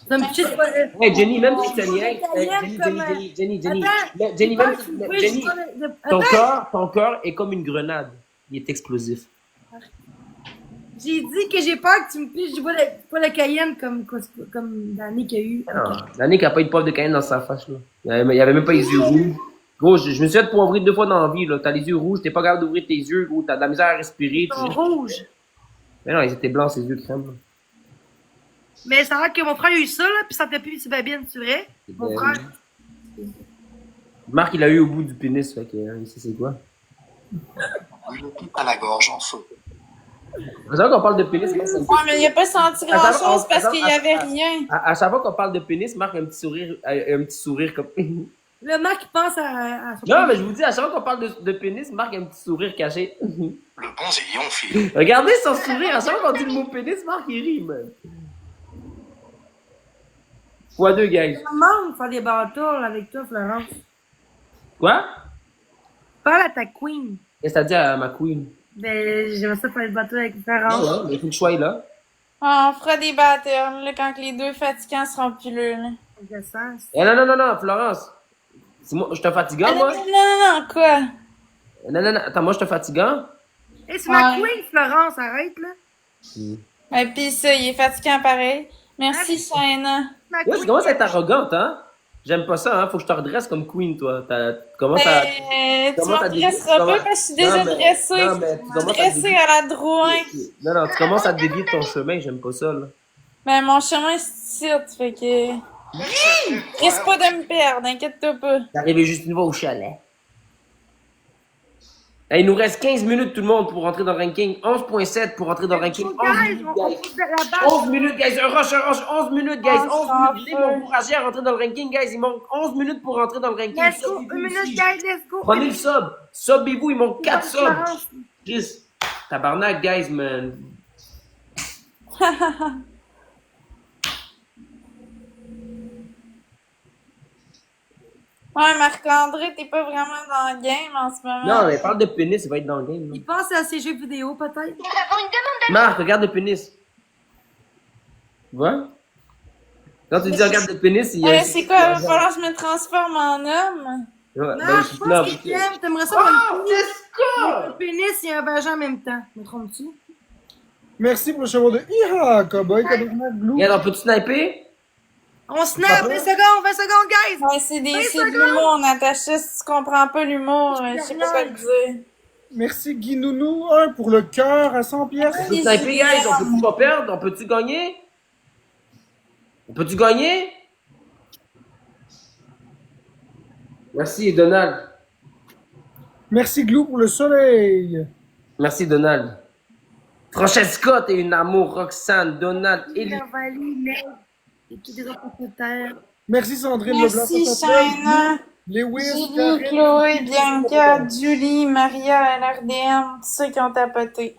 Ça me piche pas. Hey, Jenny, même si je te niaise, Jenny, ton cœur est comme une grenade. Il est explosif. J'ai dit que j'ai peur que tu me piches pas la cayenne comme l'année qu'il y a eu. Non, l'année qui a pas eu de poivre de cayenne dans sa face, là. Il y avait même pas les yeux rouges. Gros, je me suis fait poivrer 2 fois dans la vie, là. T'as les yeux rouges, t'es pas capable d'ouvrir tes yeux, gros. T'as de la misère à respirer. Ils sont rouges. Mais non, ils étaient blancs, ses yeux crème, là. Mais ça a l'air que mon frère a eu ça, là, pis ça t'a plus si babine, c'est vrai? Mon frère. Marc, il a eu au bout du pénis, fait que, il sait c'est quoi. Une pipe à la gorge en feu. À chaque fois qu'on parle de pénis, Marc, ça me fait- Ouais, mais il a pas senti grand-chose parce qu'il y avait rien. à chaque fois qu'on parle de pénis, Marc a un petit sourire comme. Le Marc, il pense à son Non, mais je vous dis, à chaque fois qu'on parle de pénis, Marc a un petit sourire caché. Le bon zélion file. Regardez son sourire, à chaque fois qu'on dit le mot pénis, Marc il rit, man. Fois 2, guys. maman de faire des bateaux avec toi, Florence. Quoi? Parle à ta queen. Qu'est-ce que t'as dit à ma queen? Ben, j'aimerais ça faire des bateaux avec Non, Florence. non, mais il faut que je sois là. Ah, on fera des battles, là, quand les deux fatigants seront plus là. Je sens. Eh, non, Florence. C'est moi, je suis un fatigant, Ah, non, moi? non, quoi? Non, attends, moi, je suis un fatigant? Hey, c'est ma Ouais. queen, Florence, arrête, là. Et puis ça, il est fatigant pareil. Merci, Shaina. Ma Ouais, tu queen. commences à être arrogante, hein? J'aime pas ça, hein? Faut que je te redresse comme queen, toi. Tu commences à. Tu comment t'as m'adresseras comment- pas parce que je suis déjà Non, mais- dressée. non, mais tu commences à Dressée dévier- à la drouin. Non, tu commences à dévier de ton chemin, j'aime pas ça, là. Ben, mon chemin se tire, fait que... Risque pas de me perdre, inquiète-toi pas. T'es arrivé juste une fois au chalet. Hey, il nous reste 15 minutes, tout le monde, pour rentrer dans le ranking. 11.7 pour rentrer dans le ranking. 11 Guys, minutes, on guys. pousse de la balle. 11 minutes, guys. Un rush. 11 minutes, guys. 11 Ah, minutes. Venez m'encourager à rentrer dans le ranking, guys. Il manque 11 minutes pour rentrer dans le ranking. Let's go. Subbez-vous Une minute, ici. guys, let's go. Prenez le sub. Subbez-vous, il manque 4 subs. Florence. Chris, tabarnak, guys, man. Ouais, Marc-André, t'es pas vraiment dans le game en ce moment. Non, mais parle de pénis, il va être dans le game. là. Il pense à ses jeux vidéo, peut-être. Nous avons une demande Marc, regarde le pénis. Tu vois? Quand tu dis regarde le pénis, il y a. C'est quoi? Il va falloir que je me transforme en homme? Ouais, Non, ben, je pense qu'il t'aime. T'aimerais ça avoir un pénis et un vagin en même temps. Me trompes-tu? Merci pour le chevaux de Ira, Cowboy, Tabarnak, Glou. Regarde, on peut-tu sniper? On snap, 20 secondes, guys! Ouais, c'est de l'humour, Natacha. Si tu comprends pas l'humour, je sais pas quoi te dire. Merci Guy Nounou, 1 pour le cœur à 100 pièces. On peut sniper, guys, on peut-tu pas perdre? On peut-tu gagner? On peut-tu gagner? Merci, Donald. Merci Glou pour le soleil. Merci, Donald. Francesca, t'es une amour. Roxane, Donald, Élie. Valie, Ned, et tous les autres propriétaires. Merci Sandrine Merci, Leblanc. Shaina. Lewis, Julie, Karine. Chloé, Bianca, Julie, Maria, LRDM, tous ceux qui ont tapoté.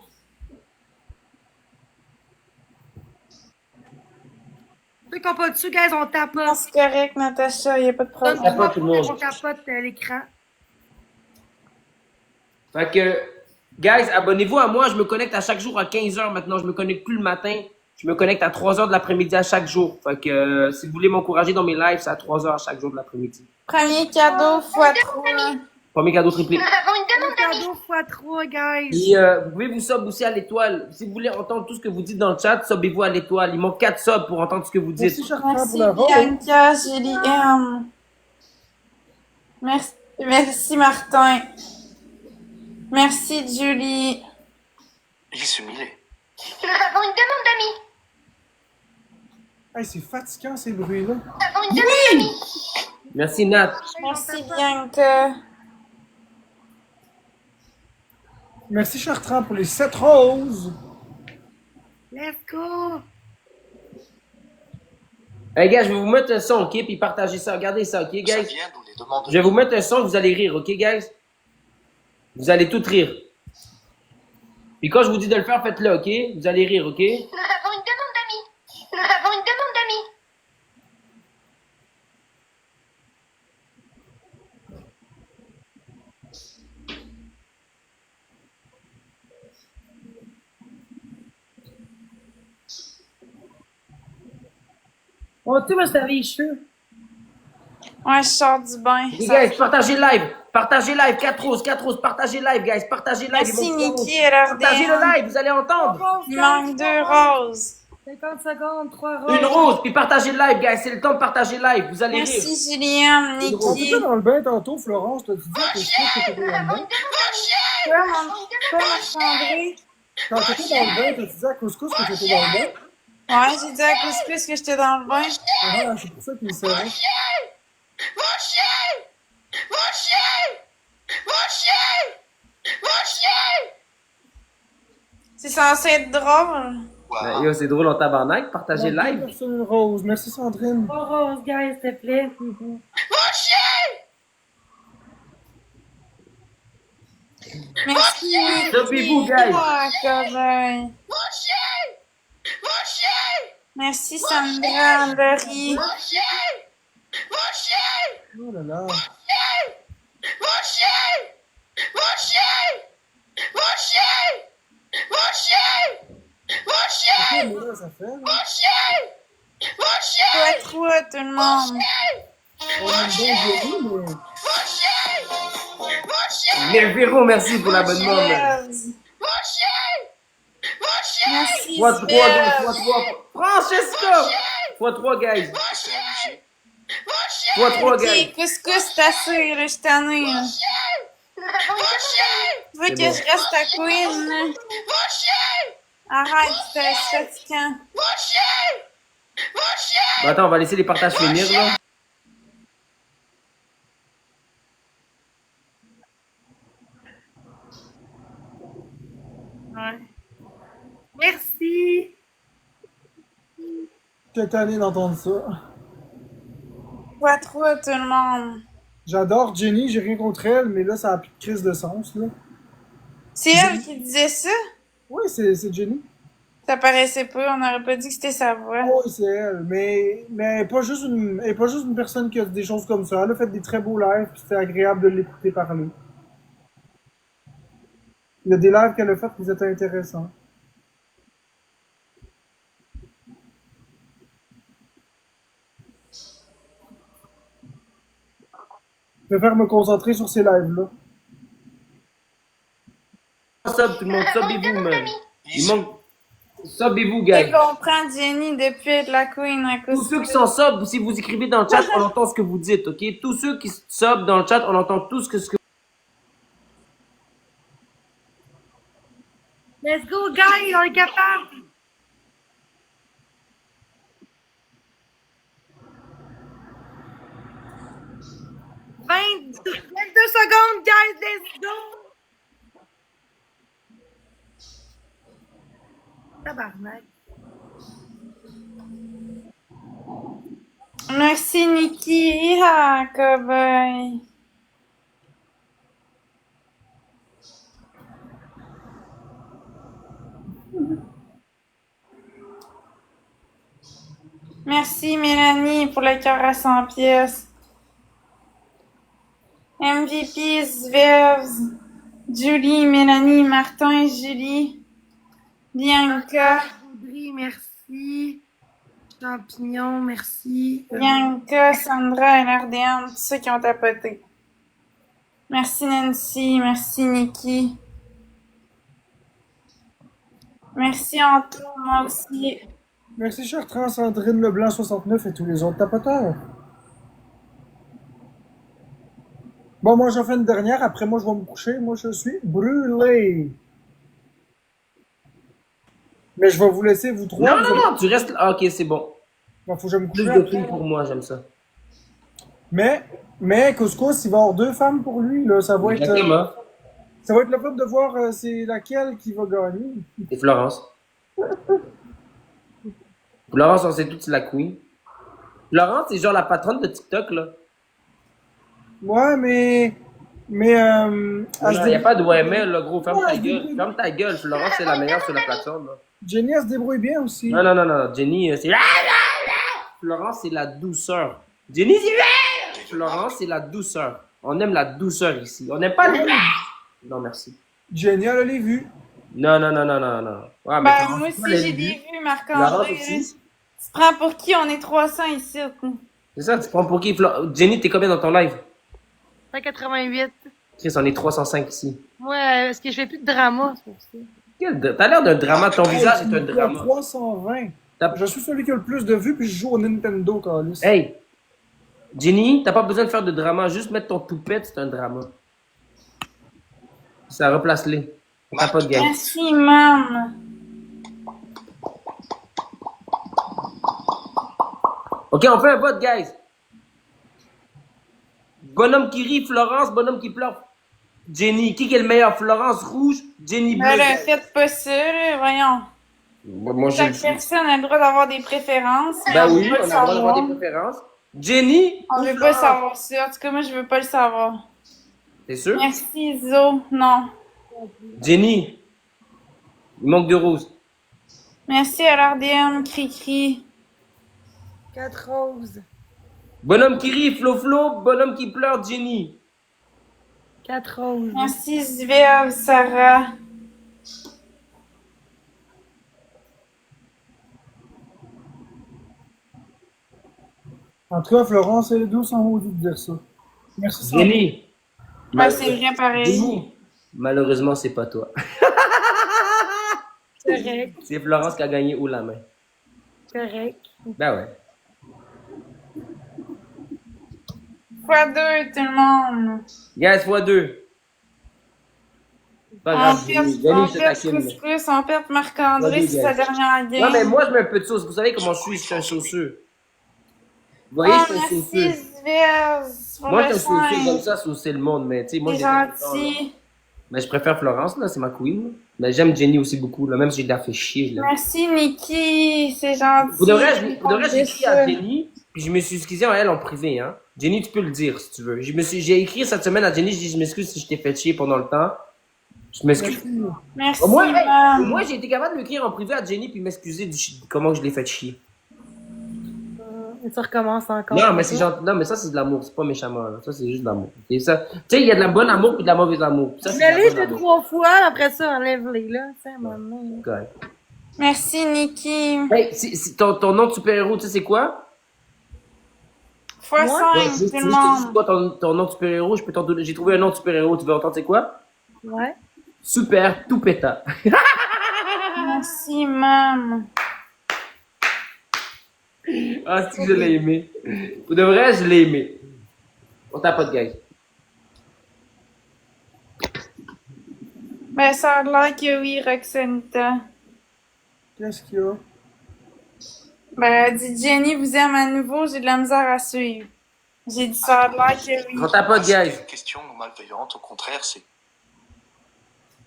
Ceux qui n'ont pas dessus, guys, on tapote. Non, c'est correct, Natacha, y a pas de problème. Tapote tout le monde. On tapote l'écran. Fait que, Guys, abonnez-vous à moi. Je me connecte à chaque jour à 15h maintenant. Je me connecte plus le matin. Je me connecte à 3h de l'après-midi à chaque jour. Fait que si vous voulez m'encourager dans mes lives, c'est à 3h à chaque jour de l'après-midi. Premier cadeau x3. Premier cadeau triplé. Nous avons une demande d'amis. Cadeau x3, guys. Et vous pouvez vous sub aussi à l'étoile. Si vous voulez entendre tout ce que vous dites dans le chat, subez-vous à l'étoile. Il manque 4 subs pour entendre ce que vous dites. Merci, Chartrand, pour Merci la vote. Bianca, Julie M. Merci Martin. Merci Julie. Isumile. Nous avons une demande d'amis. Hey, c'est fatigant ces bruits-là. Nous avons une demande d'amis. Merci Nat. Merci Bianca. Merci Chartrand pour les 7 roses. Let's go. Hey gars, je vais vous mettre un son, ok? Puis partagez ça. Regardez ça, ok, Ça guys? vient d'où les demandes. Je vais vous mettre un son, vous allez rire, ok, guys? Vous allez tout rire. Puis quand je vous dis de le faire, faites-le, ok? Vous allez rire, ok? Nous avons une demande d'amis. Nous avons une demande d'amis. On tu me savais les cheveux. Ouais, je sors du bain. Les guys, partagez live. Partagez live. 4 roses, partagez live, guys. Partagez live. Merci Il manque Niki, trois roses. LRD. Partagez le live, vous allez entendre. Il manque 2 roses. 50 secondes, 3 roses. Une rose, puis partagez le live, guys. C'est le temps de partager live. Vous allez rire. Merci Julien, On Niki. était dans le bain tantôt, Florence. T'as-tu dit que tu étais dans le bain? Toi, Marc-André? Quand t'étais dans le bain, t'as-tu dit à Couscous que t'étais dans le bain? Ouais, j'ai dit à Couscous que j'étais dans le bain. Ah, c'est pour ça qu'il savait. C'est censé être drôle. Wow. Yo, c'est drôle en tabarnak. Partagez Donc, live. personne rose. Merci Sandrine. 3 roses, guys, s'il te plaît. Merci Niki. Subez-vous, guys. Ah, cobaye. Merci Sandra, Laurie. Oh là là. Ok, mais là, ça fait, là. Toi, tout le monde. On aime bien Jerry, mais... Mais Véro, merci pour l'abonnement. man. Svells. Merci Fois 3, Svells. fois 3. Francesco! Fois 3, guys. C'est amusé. Fois 3, guys. Ok, Couscous, t'as assez, là, je suis tannée, là. Nous avons une demande d'amis. Tu veux C'est que bon. je reste à Queen, là? Arrête, c'est fatigant. Bon, attends, on va laisser les partages finir, là. Ouais. Merci. J'étais tanné d'entendre ça. Toi, tout le monde. J'adore Jenny, j'ai rien contre elle, mais là, ça a plus de crise de sens, là. C'est elle qui disait ça? Oui, c'est Jenny. Ça paraissait pas, on n'aurait pas dit que c'était sa voix. Oui, c'est elle. Mais elle est pas juste une personne qui a des choses comme ça. Elle a fait des très beaux lives, puis c'était agréable de l'écouter parler. Il y a des lives qu'elle a fait qui étaient intéressants. Je préfère me concentrer sur ces lives-là. Sub, tout le monde, subez-vous, man. Il manque. Subez-vous, Je guys. comprends Jenny depuis être la Queen à Tous cause ceux qui sont sub, si vous écrivez dans le chat, on entend ce que vous dites, ok? Tous ceux qui sub dans le chat, on entend tout ce que Let's go, guys, on est capable. « 22 secondes, guys, let's go! » Tabarnak. Merci Niki. Ah, cobaye. Merci Mélanie pour le cœur à 100 pièces. MVP Zvevs. Julie, Mélanie, Martin, Julie, Bianca, Audrey, merci. Champignon, merci. Bianca, Sandra, LRDM, tous ceux qui ont tapoté. Merci Nancy, merci Nikki. Merci Anto, moi aussi. Merci, cher Trans, Sandrine Leblanc 69 et tous les autres tapoteurs. Bon, moi, j'en fais une dernière. Après, moi, je vais me coucher. Moi, je suis brûlé. Mais je vais vous laisser, vous trois. Non, non, non, tu restes là. Ah, ok, c'est bon. Il faut que je me couche. Plus de filles pour moi, j'aime ça. Mais Couscous, il va y avoir 2 femmes pour lui. Là. Ça va être le fun de voir c'est laquelle qui va gagner. Et Florence. Florence, on sait tout, c'est la queen. Florence, c'est genre la patronne de TikTok, là. Ouais, mais Il n'y a pas de OML, là, gros. Ferme ta Ouais, gueule. Ferme ta gueule. Florence, c'est la meilleure sur la plateforme, là. Jenny, elle se débrouille bien aussi. Non, non, non, non. Jenny, c'est... Florence, c'est la douceur. Jenny, c'est... Florence, c'est la douceur. On aime la douceur ici. On n'aime pas le... Non, merci. Jenny, elle a les vues. Non, non, non, non, non, non. Ouais, mais Ben, Florence, moi c'est pas aussi, les j'ai vues. des vues, Florence Marc-André. aussi. Tu prends pour qui? On est 300 ici. C'est ça, tu prends pour qui? Jenny, t'es combien dans ton live? 188. Chris, on est 305 ici. Ouais, parce que je fais plus de drama, c'est pour ça. T'as l'air d'un drama. Ton visage est un Il y a drama. 320. T'as- Je suis celui qui a le plus de vues, puis je joue au Nintendo, Calis. Hey, Jenny, t'as pas besoin de faire de drama. Juste mettre ton toupette, c'est un drama. Ça replace-les. T'as pas de game. Merci, mam. Ok, on fait un vote, guys. Bonhomme qui rit, Florence. Bonhomme qui pleure, Jenny. Qui est le meilleur? Florence rouge, Jenny bleu. Ben là, faites pas ça, là, voyons. Moi, j'ai... Chaque personne a le droit d'avoir des préférences. Ben On oui, veut on a pas le droit d'avoir savoir. des préférences. Jenny On ou veut pas Florence? savoir ça. En tout cas, moi, je veux pas le savoir. T'es sûr? Merci, Zo. Non. Jenny. Il manque de rose. Merci à l'RDM, Cri-Cri. 4 roses. Bonhomme qui rit, Flo-Flo. Bonhomme qui pleure, Jenny. 4 roses. Merci, Zvel, Sarah. En tout cas, Florence et les deux sont maudits de dire ça. Merci, Sandra. Jenny. Ben, c'est vrai, pareil. Jenny. Malheureusement, c'est pas toi. Correct, C'est Florence qui a gagné haut la main. correct. Ben ouais. x2, tout le monde. Guys, x2. Pas On grave, perd, Jenny. Jenny, on je te perd taquine. Couscous, on perd Marc-André, Vas-y, c'est sa guys. dernière game. Non, mais moi, je mets un peu de sauce. Vous savez comment je suis un sauceux. Vous voyez, Oh, je suis un merci, sauceux. Zvel. Pour Moi, le je suis un sauceux, soin. j'aime ça, saucer le monde, mais tu sais, moi, C'est j'ai pas le temps, là. gentil. Mais je préfère Florence, là, c'est ma queen. Mais j'aime Jenny aussi beaucoup, là, même si je la fais chier, je l'aime. Merci, Nikki. C'est gentil. Pour de vrai, j'ai écrit à ça. Jenny, puis je me suis excusé en elle en privé, hein. Jenny, tu peux le dire, si tu veux. J'ai écrit cette semaine à Jenny, je dis, je m'excuse si je t'ai fait chier pendant le temps. Je m'excuse. Merci, Au moins, mam. moi, j'ai été capable de l'écrire en privé à Jenny puis m'excuser de comment je l'ai fait chier. Et tu recommences encore. Non, mais c'est gentil. Non, mais ça, c'est de l'amour. C'est pas méchamment, là. Ça, c'est juste de l'amour. Ok, ça. Tu sais, il y a de la bonne amour puis de la mauvaise amour. Ça, c'est de la Mets-les bonne deux, amour. 3 fois, après ça, enlève-les, là. Tu sais, à un moment donné. Correct. Merci, Nikki. Hey, ton nom de super-héros, tu sais, c'est quoi? x5, Ouais, tout le juste monde. quoi ton nom de super-héros? Je peux t'en donner. J'ai trouvé un nom de super-héros. Tu veux entendre, c'est quoi? Ouais. Super Toupeta. Merci, mam. Ah, si, je l'ai aimé. Pour de vrai, je l'ai aimé. On t'a pas de gars. Ben, ça a l'air que oui, Roxanita. Qu'est-ce qu'il y a? Ben, elle dit Jenny vous aime à nouveau, j'ai de la misère à suivre. J'ai dit ça a l'air que oui. On t'a pas de gars. C'était une question malveillante, au contraire, c'est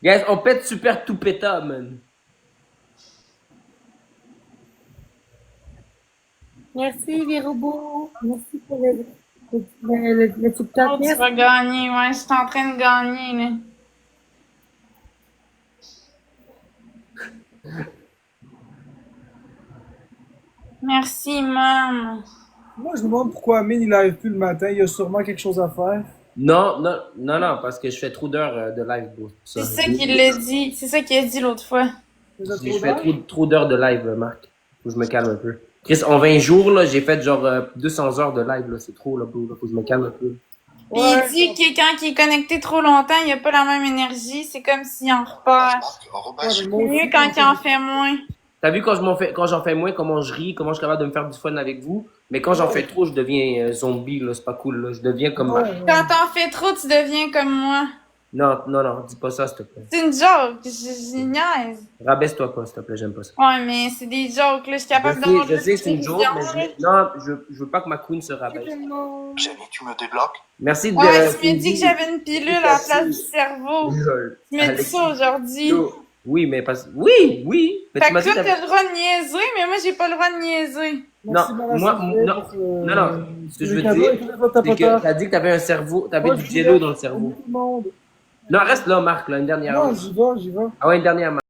Guys, on pète Super Toupeta, man. Merci, les robots. Merci pour le TikTok. Oh, tu vas gagner, ouais, je suis en train de gagner, là. Merci, mam. Moi, je me demande pourquoi Amine, il arrive plus le matin. Il y a sûrement quelque chose à faire. Non, non, non, non, parce que je fais trop d'heures de live, bro. C'est ça qu'il l'a dit. C'est ça qu'il a dit l'autre fois. Je fais trop d'heures de live, Marc. Faut que je me calme un peu. Chris, en 20 jours, là, j'ai fait genre 200 heures de live, là. C'est trop, là, bro. Là, faut que je me calme un peu. Puis il dit que quand il est connecté trop longtemps, il a pas la même énergie. C'est comme s'il en repart. C'est mieux quand il en fait moins. T'as vu quand j'en fais moins, comment je ris, comment je suis capable de me faire du fun avec vous. Mais quand j'en fais trop, je deviens zombie, là. C'est pas cool, là. Je deviens comme... Quand t'en fais trop, tu deviens comme moi. Non, non, non, dis pas ça, s'il te plaît. C'est une joke. Je niaise. Rabaisse-toi pas, s'il te plaît, j'aime pas ça. Ouais, mais c'est des jokes, là. Je suis capable d'avoir Je sais que c'est une joke, mais non, je veux pas que ma queen se rabaisse. Jenny, tu me débloques? Merci de... Ouais, tu m'as dit que j'avais une pilule à la place du cerveau. Tu m'as dit ça aujourd'hui. Oui, mais pas... Oui, oui. Mais Fait tu m'as que dit toi, que t'as le droit de niaiser, mais moi, j'ai pas le droit de niaiser. non, moi, non. Ce que je veux dire, c'est que t'as dit que t'avais un cerveau, t'avais du jello dans le cerveau. Non, reste là, Marc, là, une dernière. Non, j'y vais. Ah ouais, une dernière, Marc.